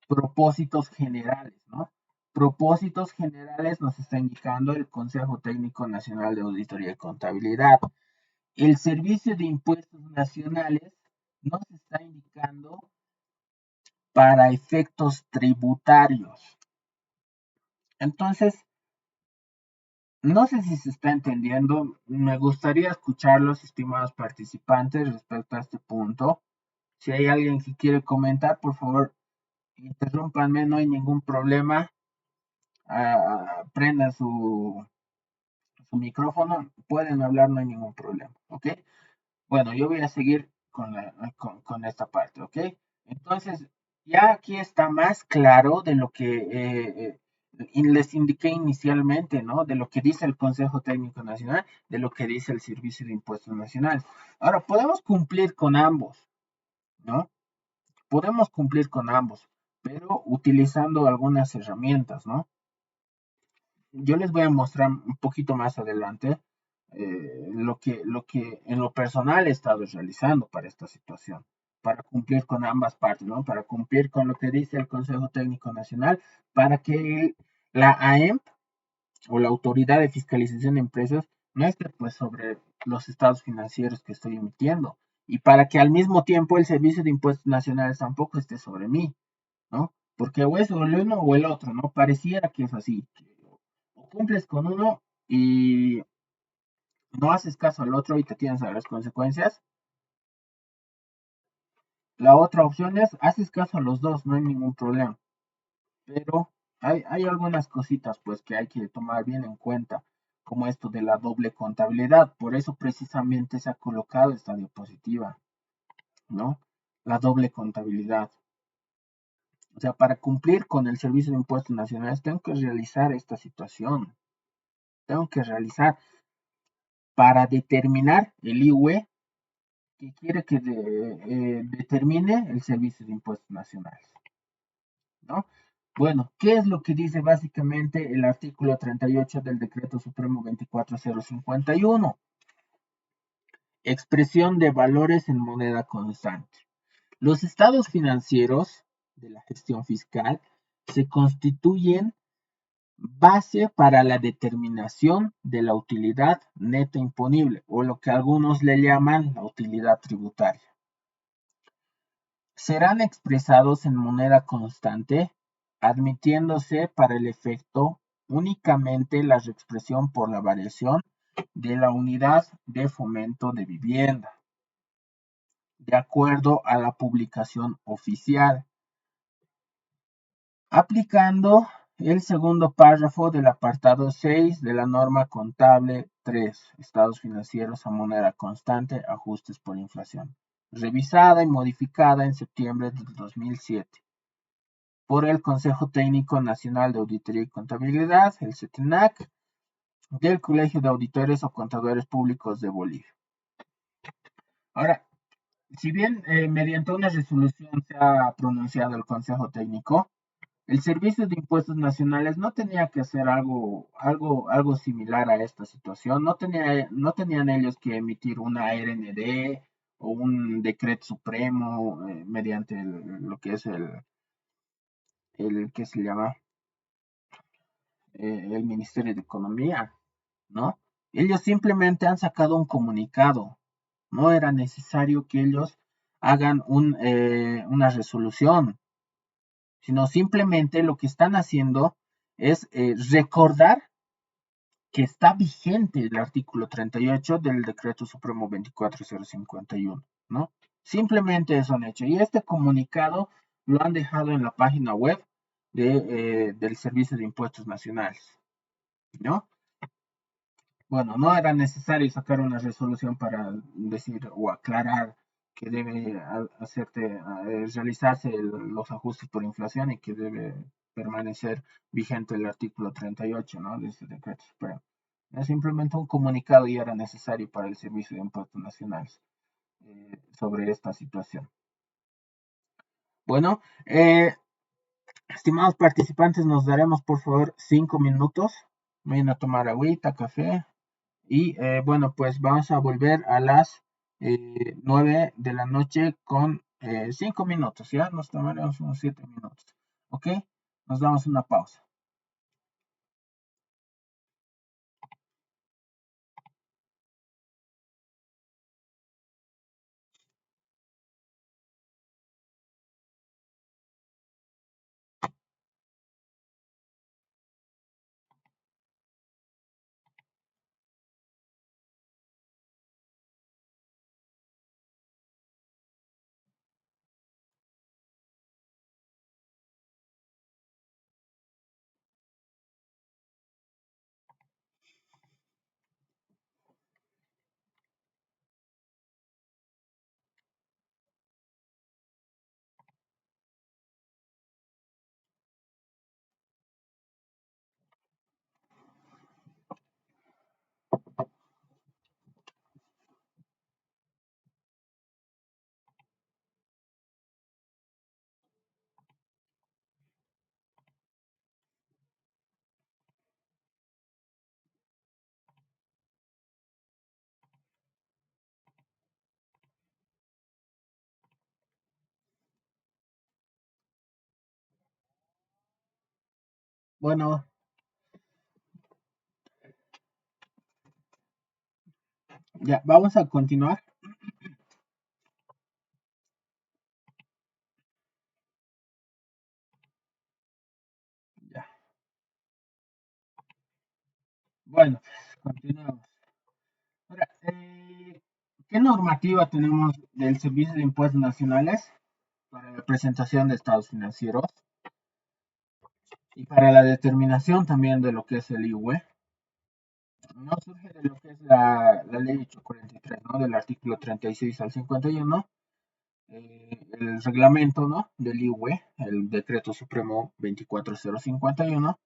Propósitos generales, ¿no? Propósitos generales nos está indicando el Consejo Técnico Nacional de Auditoría y Contabilidad. El Servicio de Impuestos Nacionales nos está indicando para efectos tributarios. Entonces, no sé si se está entendiendo. Me gustaría escuchar los estimados participantes respecto a este punto. Si hay alguien que quiere comentar, por favor, interrúmpanme, no hay ningún problema. Prendan su micrófono, pueden hablar, no hay ningún problema, ¿ok? Bueno, yo voy a seguir con esta parte, ¿ok? Entonces, ya aquí está más claro de lo que les indiqué inicialmente, ¿no? De lo que dice el Consejo Técnico Nacional, de lo que dice el Servicio de Impuestos Nacionales. Ahora, podemos cumplir con ambos, ¿no? Podemos cumplir con ambos, pero utilizando algunas herramientas, ¿no? Yo les voy a mostrar un poquito más adelante lo que en lo personal he estado realizando para esta situación, para cumplir con ambas partes, ¿no? Para cumplir con lo que dice el Consejo Técnico Nacional, para que la AEMP o la Autoridad de Fiscalización de Empresas no esté pues sobre los estados financieros que estoy emitiendo y para que al mismo tiempo el Servicio de Impuestos Nacionales tampoco esté sobre mí, ¿no? Porque o es el uno o el otro, ¿no? Pareciera que es así. O cumples con uno y no haces caso al otro y te tienes a las consecuencias. La otra opción es haces caso a los dos, no hay ningún problema. Pero hay algunas cositas pues que hay que tomar bien en cuenta, como esto de la doble contabilidad. Por eso precisamente se ha colocado esta diapositiva, ¿no? La doble contabilidad. O sea, para cumplir con el Servicio de Impuestos Nacionales, tengo que realizar esta situación. Tengo que realizar para determinar el IUE que quiere que determine el Servicio de Impuestos Nacionales, ¿no? Bueno, ¿qué es lo que dice básicamente el artículo 38 del Decreto Supremo 24051? Expresión de valores en moneda constante. Los estados financieros de la gestión fiscal se constituyen base para la determinación de la utilidad neta imponible, o lo que algunos le llaman la utilidad tributaria. Serán expresados en moneda constante, admitiéndose para el efecto únicamente la reexpresión por la variación de la unidad de fomento de vivienda, de acuerdo a la publicación oficial, aplicando el segundo párrafo del apartado 6 de la norma contable 3, estados financieros a moneda constante, ajustes por inflación, revisada y modificada en septiembre de 2007 por el Consejo Técnico Nacional de Auditoría y Contabilidad, el CETINAC, del Colegio de Auditores o Contadores Públicos de Bolivia. Ahora, si bien mediante una resolución se ha pronunciado el Consejo Técnico, el Servicio de Impuestos Nacionales no tenía que hacer algo similar a esta situación. No tenían ellos que emitir una RND o un decreto supremo mediante lo que es el que se llama el Ministerio de Economía, ¿no? Ellos simplemente han sacado un comunicado. No era necesario que ellos hagan una resolución, sino simplemente lo que están haciendo es recordar que está vigente el artículo 38 del Decreto Supremo 24051, ¿no? Simplemente eso han hecho. Y este comunicado lo han dejado en la página web del Servicio de Impuestos Nacionales, ¿no? Bueno, no era necesario sacar una resolución para decir o aclarar que debe realizarse los ajustes por inflación y que debe permanecer vigente el artículo 38, ¿no? De este decreto supremo. Es simplemente un comunicado y era necesario para el Servicio de Impuestos Nacionales sobre esta situación. Bueno, estimados participantes, nos daremos por favor 5 minutos. Vayan a tomar agüita, café. Y bueno, pues vamos a volver a las 9 de la noche con 5 minutos, ¿ya? Nos tomaremos unos 7 minutos, ¿ok? Nos damos una pausa. Bueno, ya, vamos a continuar. Ya. Bueno, continuamos. Ahora, ¿qué normativa tenemos del Servicio de Impuestos Nacionales para la presentación de estados financieros y para la determinación también de lo que es el IUE? No surge de lo que es la ley 843, ¿no? Del artículo 36 al 51, el reglamento, ¿no? Del IUE, el decreto supremo 24051,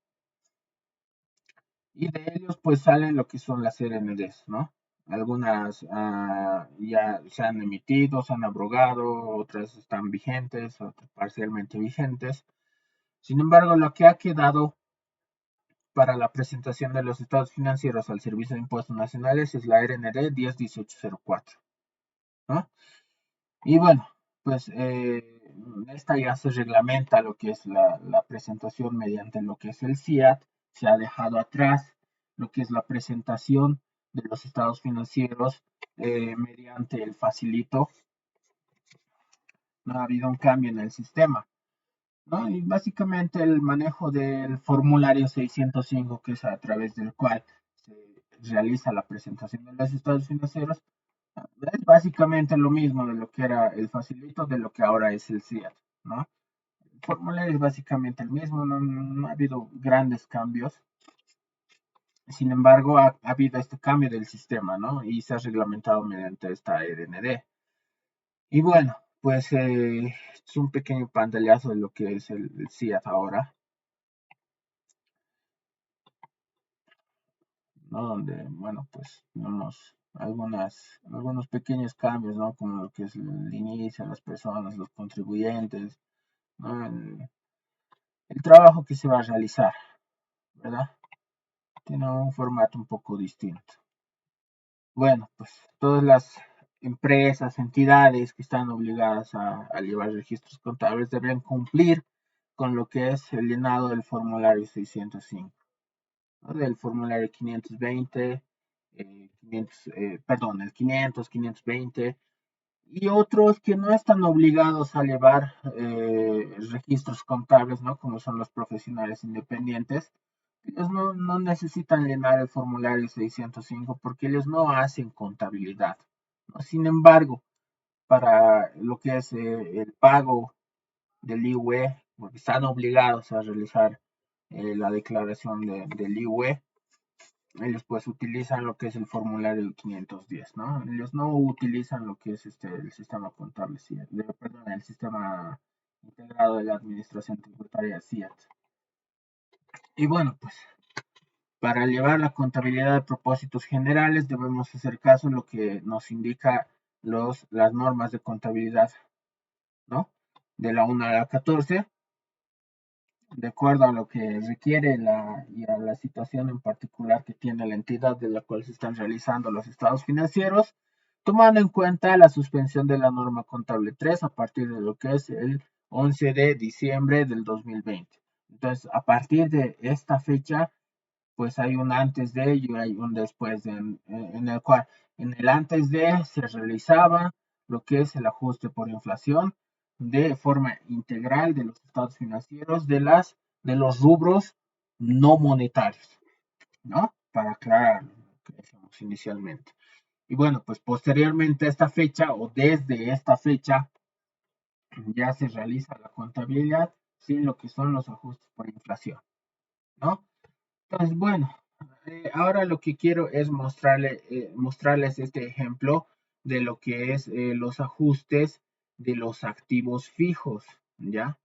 y de ellos pues salen lo que son las RNDs, ¿no? Algunas ya se han emitido, se han abrogado, otras están vigentes, otras parcialmente vigentes. Sin embargo, lo que ha quedado para la presentación de los estados financieros al Servicio de Impuestos Nacionales es la RND 101804, ¿no? Y bueno, pues esta ya se reglamenta lo que es la presentación mediante lo que es el CIAT, se ha dejado atrás lo que es la presentación de los estados financieros mediante el facilito, no ha habido un cambio en el sistema, ¿no? Y básicamente el manejo del formulario 605, que es a través del cual se realiza la presentación de los estados financieros, es básicamente lo mismo de lo que era el facilito, de lo que ahora es el CIAT, ¿no? El formulario es básicamente el mismo, no ha habido grandes cambios. Sin embargo, ha habido este cambio del sistema, ¿no? Y se ha reglamentado mediante esta RND. Y bueno, pues es un pequeño pantallazo de lo que es el CIAT ahora, ¿no? Donde, bueno, pues tenemos algunos pequeños cambios, ¿no? Como lo que es el inicio, las personas, los contribuyentes, ¿no? El trabajo que se va a realizar, ¿verdad? Tiene un formato un poco distinto. Bueno, pues todas las empresas, entidades que están obligadas a llevar registros contables deben cumplir con lo que es el llenado del formulario 605, ¿no? Del formulario 520, 500, perdón, el 500, 520, y otros que no están obligados a llevar registros contables, ¿no? Como son los profesionales independientes. Ellos no necesitan llenar el formulario 605 porque ellos no hacen contabilidad, ¿no? Sin embargo, para lo que es el pago del IUE, porque están obligados a realizar la declaración del IUE, ellos pues utilizan lo que es el formulario 510, ¿no? Ellos no utilizan lo que es el sistema contable, perdón, el sistema integrado de la administración tributaria CIAT. Y bueno, pues para llevar la contabilidad de propósitos generales debemos hacer caso a lo que nos indica las normas de contabilidad, ¿no? De la 1 a la 14, de acuerdo a lo que requiere y a la situación en particular que tiene la entidad de la cual se están realizando los estados financieros, tomando en cuenta la suspensión de la norma contable 3 a partir de lo que es el 11 de diciembre del 2020. Entonces, a partir de esta fecha, pues hay un antes de y hay un después en el cual en el antes de se realizaba lo que es el ajuste por inflación de forma integral de los estados financieros de los rubros no monetarios, ¿no? Para aclarar lo que decíamos inicialmente. Y bueno, pues posteriormente a esta fecha o desde esta fecha ya se realiza la contabilidad sin lo que son los ajustes por inflación, ¿no? Entonces, bueno, ahora lo que quiero es mostrarles este ejemplo de lo que es los ajustes de los activos fijos, ¿ya?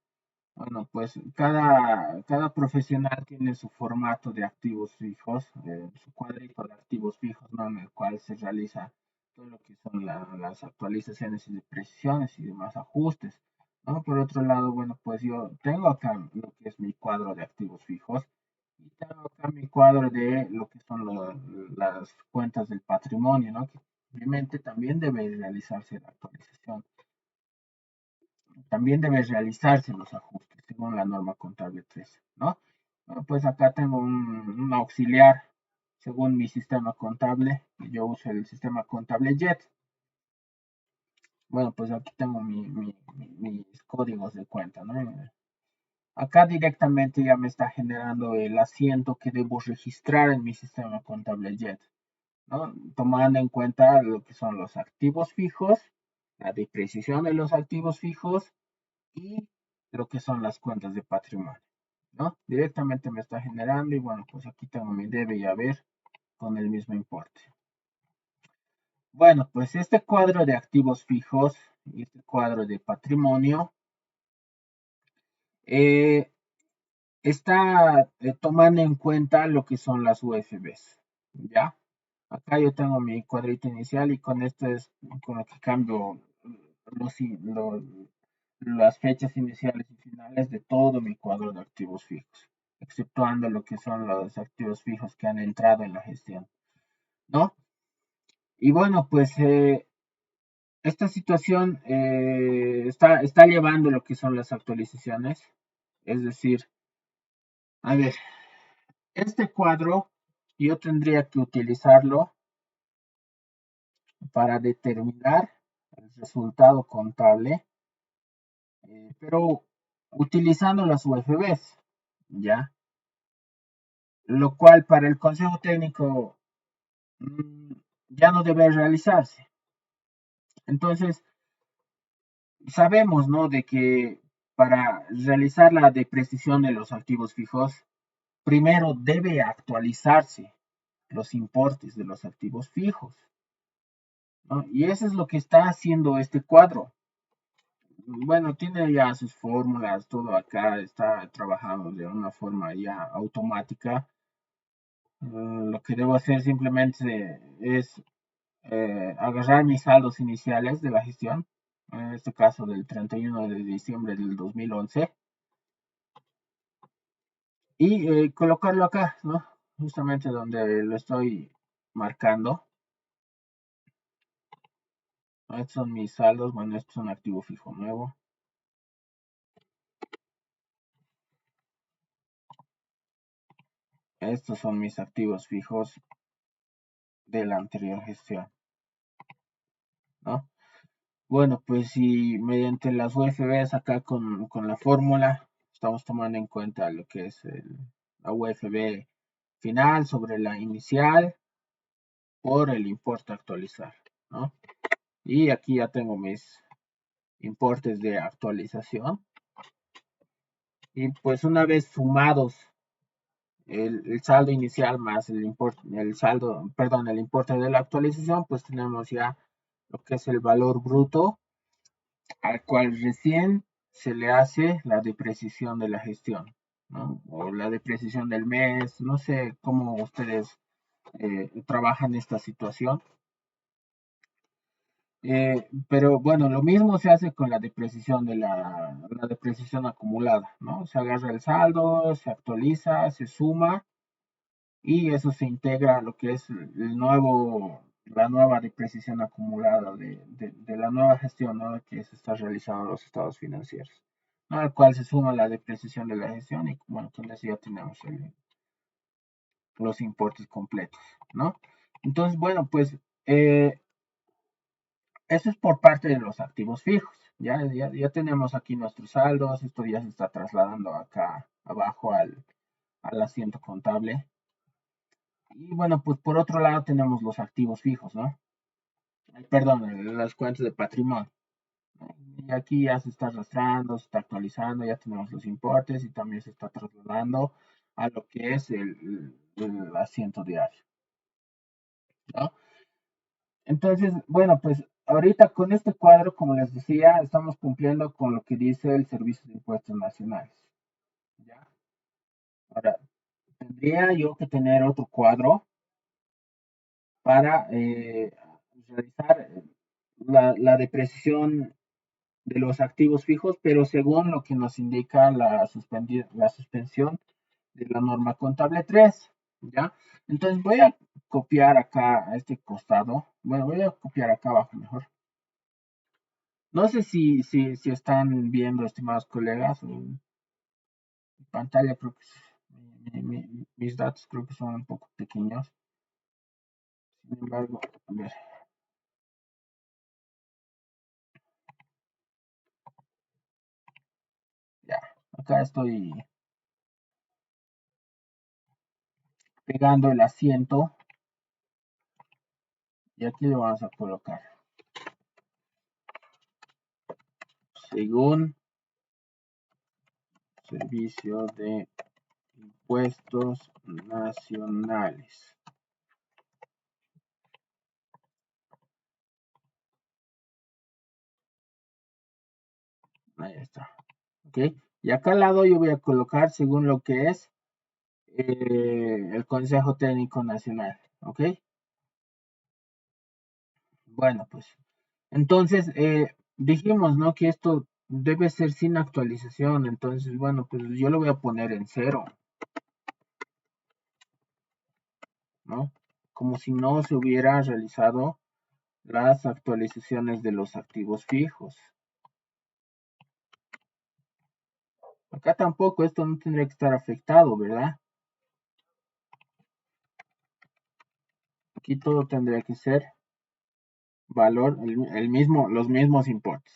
Bueno, pues cada profesional tiene su formato de activos fijos, su cuadrito de activos fijos, ¿no? En el cual se realiza todo lo que son las actualizaciones y depreciaciones y demás ajustes, ¿no? Por otro lado, bueno, pues yo tengo acá lo que es mi cuadro de activos fijos y tengo acá mi cuadro de lo que son las cuentas del patrimonio, ¿no? Que obviamente también debe realizarse la actualización, también debe realizarse los ajustes según la norma contable 3, ¿no? Pues acá tengo un auxiliar según mi sistema contable. Yo uso el sistema contable JET. Bueno, pues aquí tengo mis códigos de cuenta, ¿no? Acá directamente ya me está generando el asiento que debo registrar en mi sistema contable JET, ¿no? Tomando en cuenta lo que son los activos fijos, la depreciación de los activos fijos y lo que son las cuentas de patrimonio, ¿no? Directamente me está generando y bueno, pues aquí tengo mi debe y haber con el mismo importe. Bueno, pues este cuadro de activos fijos y este cuadro de patrimonio eh, está tomando en cuenta lo que son las UFBs, ¿ya? Acá yo tengo mi cuadrito inicial y con esto es con lo que cambio los, los, las fechas iniciales y finales de todo mi cuadro de activos fijos, exceptuando lo que son los activos fijos que han entrado en la gestión, ¿no? Y bueno, pues esta situación está llevando lo que son las actualizaciones, es decir, a ver, este cuadro yo tendría que utilizarlo para determinar el resultado contable, pero utilizando las UFBs, ¿ya? Lo cual para el Consejo Técnico mm, ya no debe realizarse. Entonces, sabemos, ¿no? De que para realizar la depreciación de los activos fijos, primero debe actualizarse los importes de los activos fijos, ¿no? Y eso es lo que está haciendo este cuadro. Bueno, tiene ya sus fórmulas, todo acá está trabajando de una forma ya automática. Lo que debo hacer simplemente es agarrar mis saldos iniciales de la gestión, en este caso del 31 de diciembre del 2011, y colocarlo acá, ¿no? Justamente donde lo estoy marcando. Estos son mis saldos, bueno, esto es un activo fijo nuevo. Estos son mis activos fijos de la anterior gestión, ¿no? Bueno, pues si mediante las UFBs acá con la fórmula estamos tomando en cuenta lo que es la UFB final sobre la inicial por el importe a actualizar, ¿no? Y aquí ya tengo mis importes de actualización. Y pues una vez sumados el saldo inicial más el saldo, perdón, el importe de la actualización, pues tenemos ya lo que es el valor bruto al cual recién se le hace la depreciación de la gestión, ¿no? O la depreciación del mes, no sé cómo ustedes trabajan esta situación. Pero bueno, lo mismo se hace con la depreciación de la depreciación acumulada, ¿no? Se agarra el saldo, se actualiza, se suma y eso se integra a lo que es la nueva depreciación acumulada de la nueva gestión, ¿no? Que se está realizando en los estados financieros, ¿no? Al cual se suma la depreciación de la gestión y bueno, con eso ya tenemos los importes completos, ¿no? Entonces, bueno, pues eso es por parte de los activos fijos. Ya tenemos aquí nuestros saldos, esto ya se está trasladando acá abajo al asiento contable. Y bueno, pues por otro lado tenemos los activos fijos, ¿no? Perdón, las cuentas de patrimonio. Y aquí ya se está arrastrando, se está actualizando, ya tenemos los importes y también se está trasladando a lo que es el asiento diario, ¿no? Entonces, bueno, pues ahorita con este cuadro, como les decía, estamos cumpliendo con lo que dice el Servicio de Impuestos Nacionales, ¿ya? Ahora, tendría yo que tener otro cuadro para realizar la depreciación de los activos fijos, pero según lo que nos indica la suspensión de la norma contable 3, ¿ya? Entonces voy a copiar acá a este costado, bueno, voy a copiar acá abajo mejor. No sé si están viendo, estimados colegas, en pantalla creo que mis datos creo que son un poco pequeños. Sin embargo, a ver, ya, acá estoy pegando el asiento y aquí le vamos a colocar, según Servicio de Impuestos Nacionales. Ahí está. ¿Ok? Y acá al lado yo voy a colocar según lo que es el Consejo Técnico Nacional. ¿Ok? Bueno, pues entonces dijimos, ¿no? Que esto debe ser sin actualización. Entonces, bueno, pues yo lo voy a poner en cero, ¿no? Como si no se hubiera realizado las actualizaciones de los activos fijos. Acá tampoco, esto no tendría que estar afectado, ¿verdad? Aquí todo tendría que ser valor, el mismo, los mismos importes,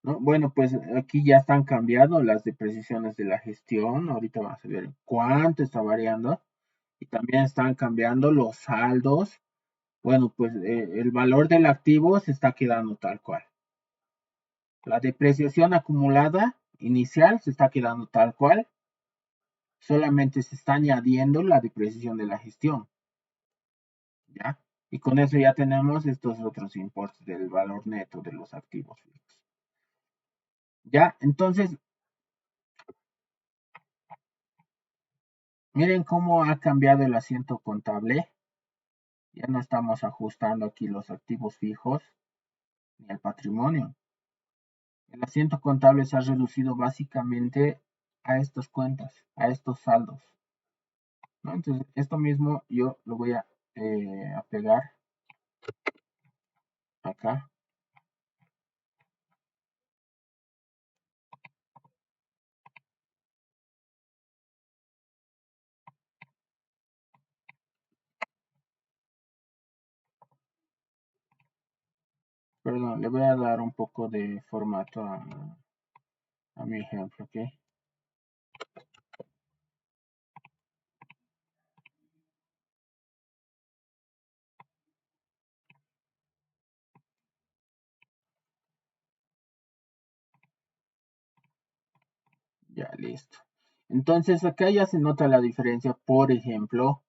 ¿no? Bueno, pues aquí ya están cambiando las depreciaciones de la gestión. Ahorita vamos a ver cuánto está variando. Y también están cambiando los saldos. Bueno, pues el valor del activo se está quedando tal cual. La depreciación acumulada inicial se está quedando tal cual. Solamente se está añadiendo la depreciación de la gestión. ¿Ya? Y con eso ya tenemos estos otros importes del valor neto de los activos fijos. ¿Ya? Entonces, miren cómo ha cambiado el asiento contable. Ya no estamos ajustando aquí los activos fijos ni el patrimonio. El asiento contable se ha reducido básicamente a estas cuentas, a estos saldos, ¿no? Entonces, esto mismo yo lo voy a pegar acá. Perdón, le voy a dar un poco de formato a mi ejemplo, ¿ok? Ya, listo. Entonces, acá ya se nota la diferencia, por ejemplo,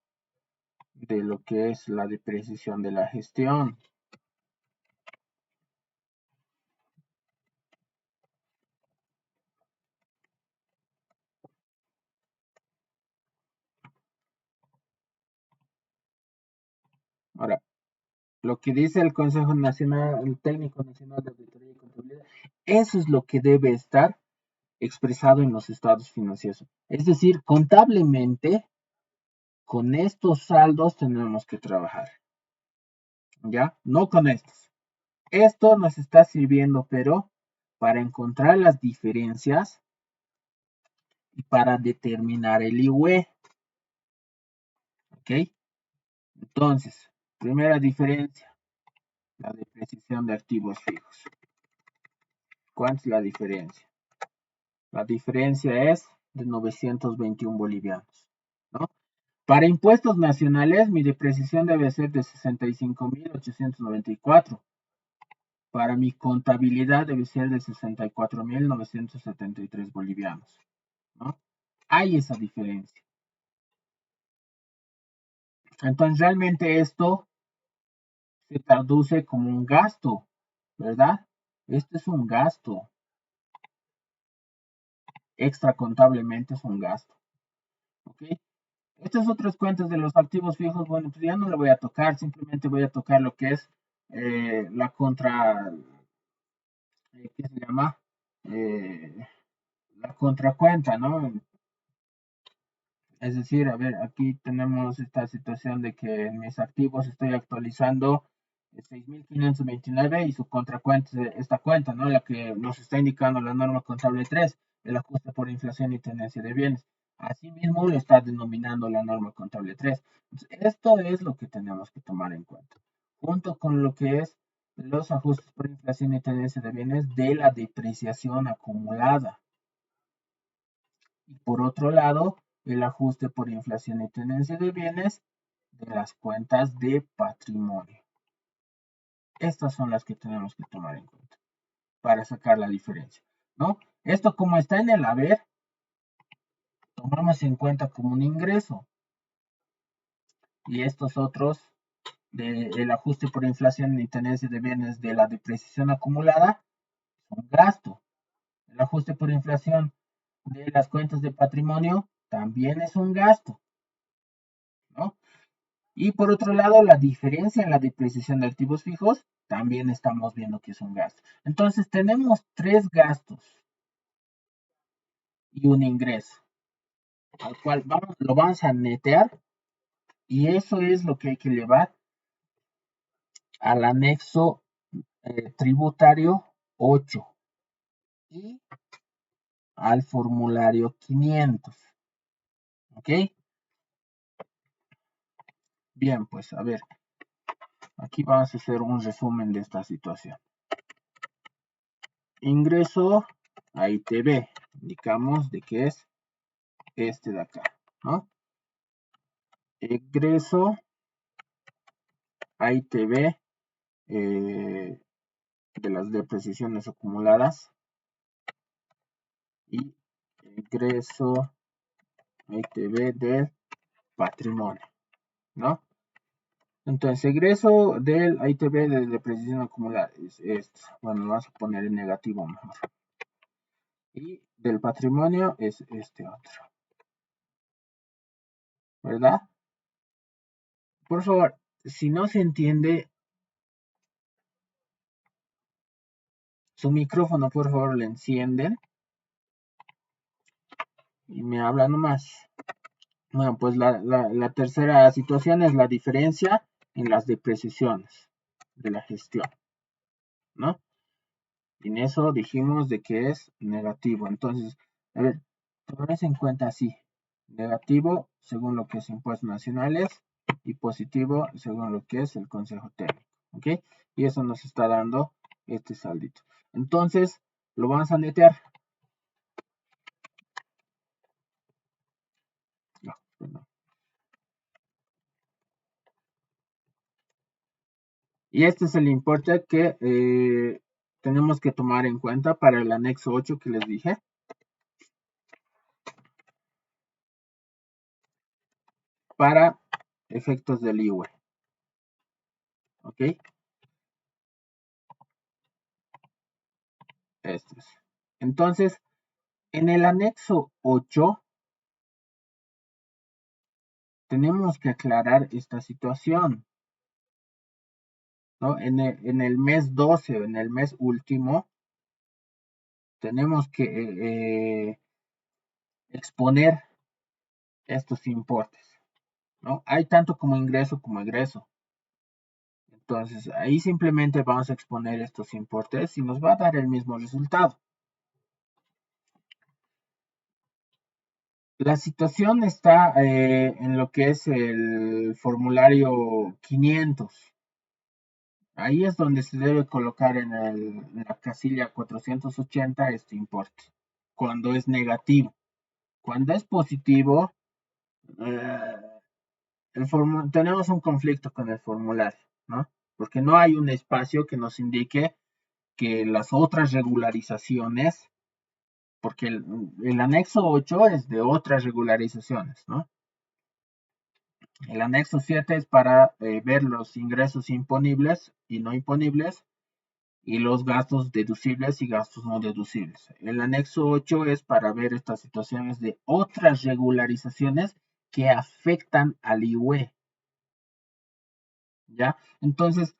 de lo que es la depreciación de la gestión. Ahora, lo que dice el Consejo Nacional, el Técnico Nacional de Auditoría y Contabilidad, eso es lo que debe estar expresado en los estados financieros. Es decir, contablemente, con estos saldos tenemos que trabajar, ¿ya? No con estos. Esto nos está sirviendo, pero para encontrar las diferencias y para determinar el IUE, ¿ok? Entonces, primera diferencia, la depreciación de activos fijos. ¿Cuánta es la diferencia? La diferencia es de 921 bolivianos, ¿no? Para impuestos nacionales, mi depreciación debe ser de 65.894. Para mi contabilidad debe ser de 64.973 bolivianos, ¿no? Hay esa diferencia. Entonces, realmente esto se traduce como un gasto, ¿verdad? Este es un gasto. Extra contablemente es un gasto, ¿ok? Estas otras cuentas de los activos fijos, bueno, pues ya no le voy a tocar, simplemente voy a tocar lo que es la contra, ¿qué se llama? Eh, la contracuenta, ¿no? Es decir, a ver, aquí tenemos esta situación de que en mis activos estoy actualizando 6.529 y su contracuenta es esta cuenta, ¿no? La que nos está indicando la norma contable 3, el ajuste por inflación y tenencia de bienes. Asimismo, lo está denominando la norma contable 3. Entonces, esto es lo que tenemos que tomar en cuenta, junto con lo que es los ajustes por inflación y tendencia de bienes de la depreciación acumulada. Y por otro lado, el ajuste por inflación y tendencia de bienes de las cuentas de patrimonio. Estas son las que tenemos que tomar en cuenta para sacar la diferencia, ¿no? Esto como está en el haber, tomamos en cuenta como un ingreso. Y estos otros, el ajuste por inflación y tendencia de bienes de la depreciación acumulada, son gasto. El ajuste por inflación de las cuentas de patrimonio también es un gasto, ¿no? Y por otro lado, la diferencia en la depreciación de activos fijos también estamos viendo que es un gasto. Entonces, tenemos tres gastos y un ingreso, al cual lo vamos a netear y eso es lo que hay que llevar al anexo tributario 8 y al formulario 500. ¿Ok? Bien, pues a ver, aquí vamos a hacer un resumen de esta situación. Ingreso a ITB, indicamos de que es este de acá, ¿no? Egreso a ITB de las depreciaciones acumuladas y ingreso a ITB del patrimonio, ¿no? Entonces, egreso del ITB de depreciación acumulada es esto. Bueno, lo vamos a poner en negativo mejor. Y del patrimonio es este otro, ¿verdad? Por favor, si no se entiende, su micrófono, por favor, le encienden y me habla nomás. Bueno, pues la tercera situación es la diferencia en las depreciaciones de la gestión, ¿no? Y en eso dijimos de que es negativo. Entonces, a ver, tomemos en cuenta así. Negativo según lo que es impuestos nacionales y positivo según lo que es el Consejo Técnico, ¿ok? Y eso nos está dando este saldito. Entonces, lo vamos a netear. No, perdón. Y este es el importe que tenemos que tomar en cuenta para el anexo 8 que les dije. Para efectos del IWE. ¿Ok? Este es. Entonces, en el anexo 8 tenemos que aclarar esta situación, ¿no? En el mes 12 o en el mes último, tenemos que exponer estos importes, ¿no? Hay tanto como ingreso como egreso. Entonces, ahí simplemente vamos a exponer estos importes y nos va a dar el mismo resultado. La situación está en lo que es el formulario 500. Ahí es donde se debe colocar en la casilla 480 este importe, cuando es negativo. Cuando es positivo, eh, tenemos un conflicto con el formulario, ¿no? Porque no hay un espacio que nos indique que las otras regularizaciones, porque el anexo 8 es de otras regularizaciones, ¿no? El anexo 7 es para ver los ingresos imponibles y no imponibles y los gastos deducibles y gastos no deducibles. El anexo 8 es para ver estas situaciones de otras regularizaciones que afectan al IUE. ¿Ya? Entonces,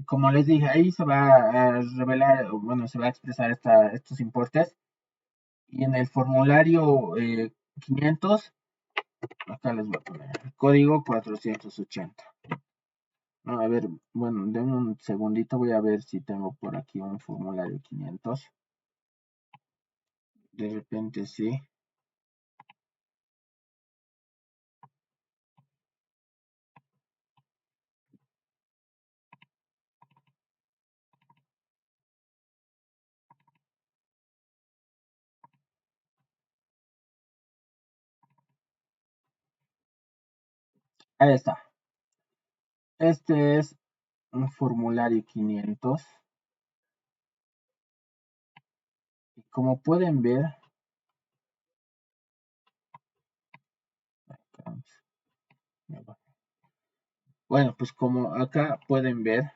como les dije, ahí se va a revelar, bueno, se va a expresar estos importes. Y en el formulario 500, acá les voy a poner el código 480. No, a ver, bueno, denme un segundito, voy a ver si tengo por aquí un formulario 500. De repente sí. Ahí está. Este es un formulario 500. Y como pueden ver, bueno, pues como acá pueden ver,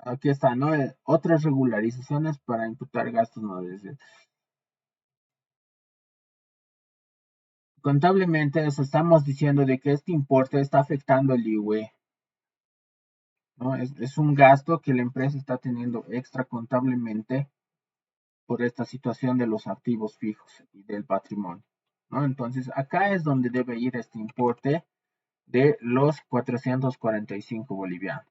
aquí está, ¿no? Otras regularizaciones para imputar gastos no deseados. Contablemente, os estamos diciendo de que este importe está afectando el IUE, ¿no? Es un gasto que la empresa está teniendo extra contablemente por esta situación de los activos fijos y del patrimonio, ¿no? Entonces, acá es donde debe ir este importe de los 445 bolivianos,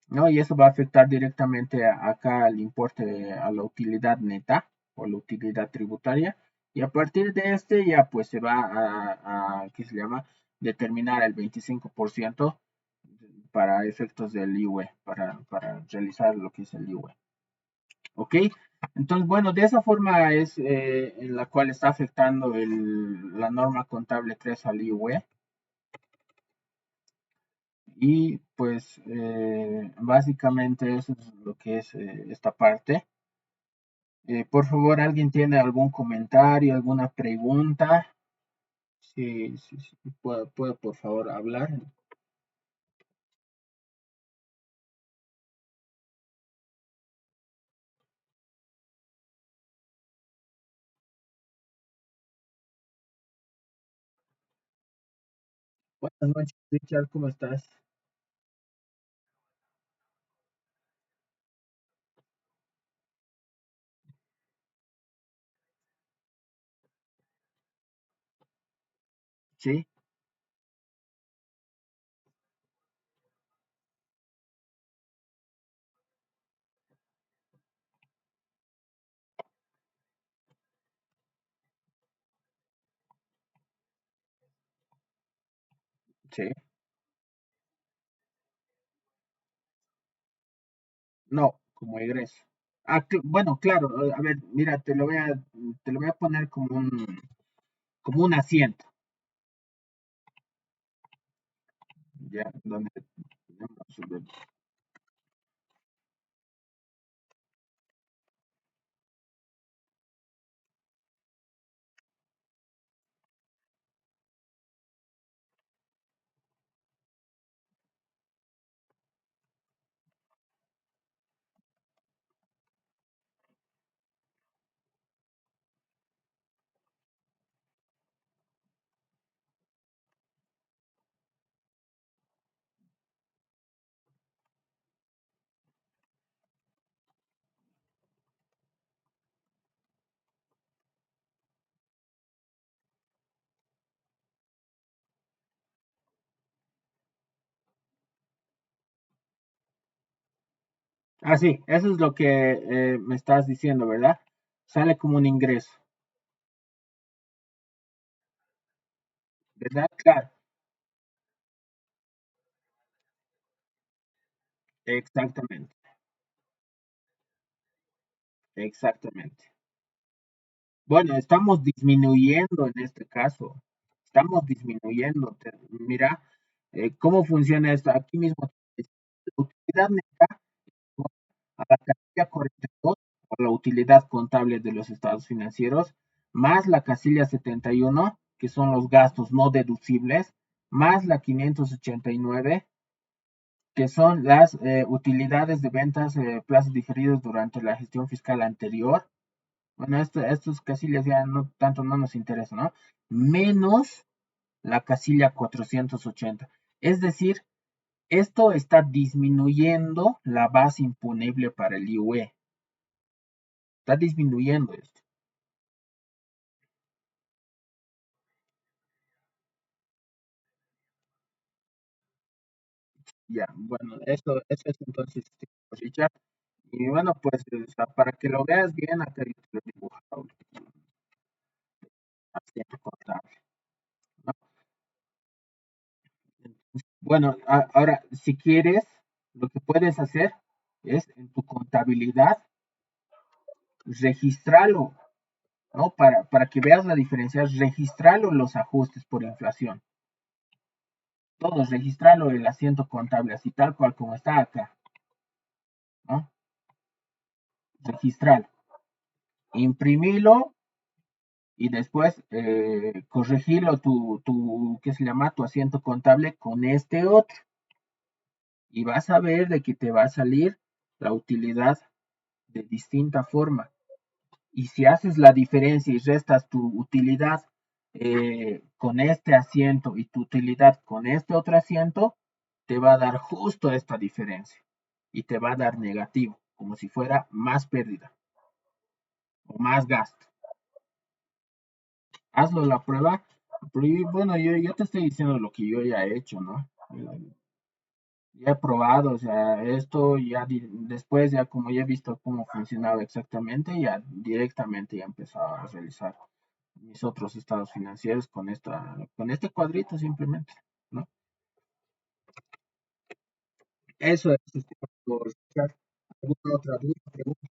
¿no? Y eso va a afectar directamente acá al importe, a la utilidad neta o la utilidad tributaria. Y a partir de este ya pues se va ¿qué se llama? Determinar el 25% para efectos del IUE, para realizar lo que es el IUE. ¿Ok? Entonces, bueno, de esa forma es en la cual está afectando la norma contable 3 al IUE. Y pues básicamente eso es lo que es esta parte. Por favor, ¿alguien tiene algún comentario, alguna pregunta? Sí, sí, sí, puede por favor hablar. Buenas noches, Richard, ¿cómo estás? Sí, sí. No, como egreso. Bueno, claro, a ver, mira, te lo voy a poner como un asiento, ya, donde tenemos. Ah, sí, eso es lo que me estás diciendo, ¿verdad? Sale como un ingreso, ¿verdad? Claro, exactamente, exactamente. Bueno, estamos disminuyendo en este caso, estamos disminuyendo. Mira, cómo funciona esto. Aquí mismo, la utilidad neta a la casilla 42 o la utilidad contable de los estados financieros, más la casilla 71, que son los gastos no deducibles, más la 589, que son las utilidades de ventas plazos diferidos durante la gestión fiscal anterior. Bueno, estos casillas ya no tanto no nos interesan, ¿no? Menos la casilla 480. Es decir, esto está disminuyendo la base imponible para el IUE. Está disminuyendo esto. Ya, bueno, eso es entonces, Richard. Y bueno, pues o sea, para que lo veas bien, acá yo te lo he dibujado, asiento contable, ¿no? Bueno, ahora, si quieres, lo que puedes hacer es en tu contabilidad registrarlo, ¿no? Para que veas la diferencia, registrarlo los ajustes por inflación. Todos, registrarlo el asiento contable, así tal cual como está acá, ¿no? Registrarlo, imprimirlo y después corregirlo ¿qué se llama? Tu asiento contable con este otro. Y vas a ver de que te va a salir la utilidad de distinta forma. Y si haces la diferencia y restas tu utilidad con este asiento y tu utilidad con este otro asiento, te va a dar justo esta diferencia. Y te va a dar negativo, como si fuera más pérdida o más gasto. Hazlo la prueba. Bueno, yo te estoy diciendo lo que yo ya he hecho, ¿no? Ya he probado, o sea, esto ya después, ya como ya he visto cómo funcionaba exactamente, ya directamente ya empezaba a realizar mis otros estados financieros con este cuadrito simplemente, ¿no? Eso es, por Richard. ¿Alguna otra duda, pregunta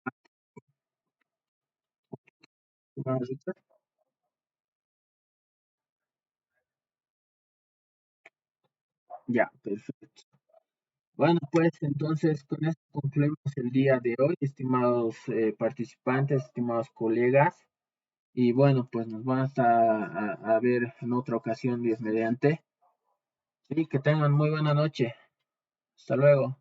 más, Richard? Ya, perfecto. Bueno, pues entonces con esto concluimos el día de hoy, estimados participantes, estimados colegas. Y bueno, pues nos vamos a ver en otra ocasión, Dios mediante. Sí, que tengan muy buena noche. Hasta luego.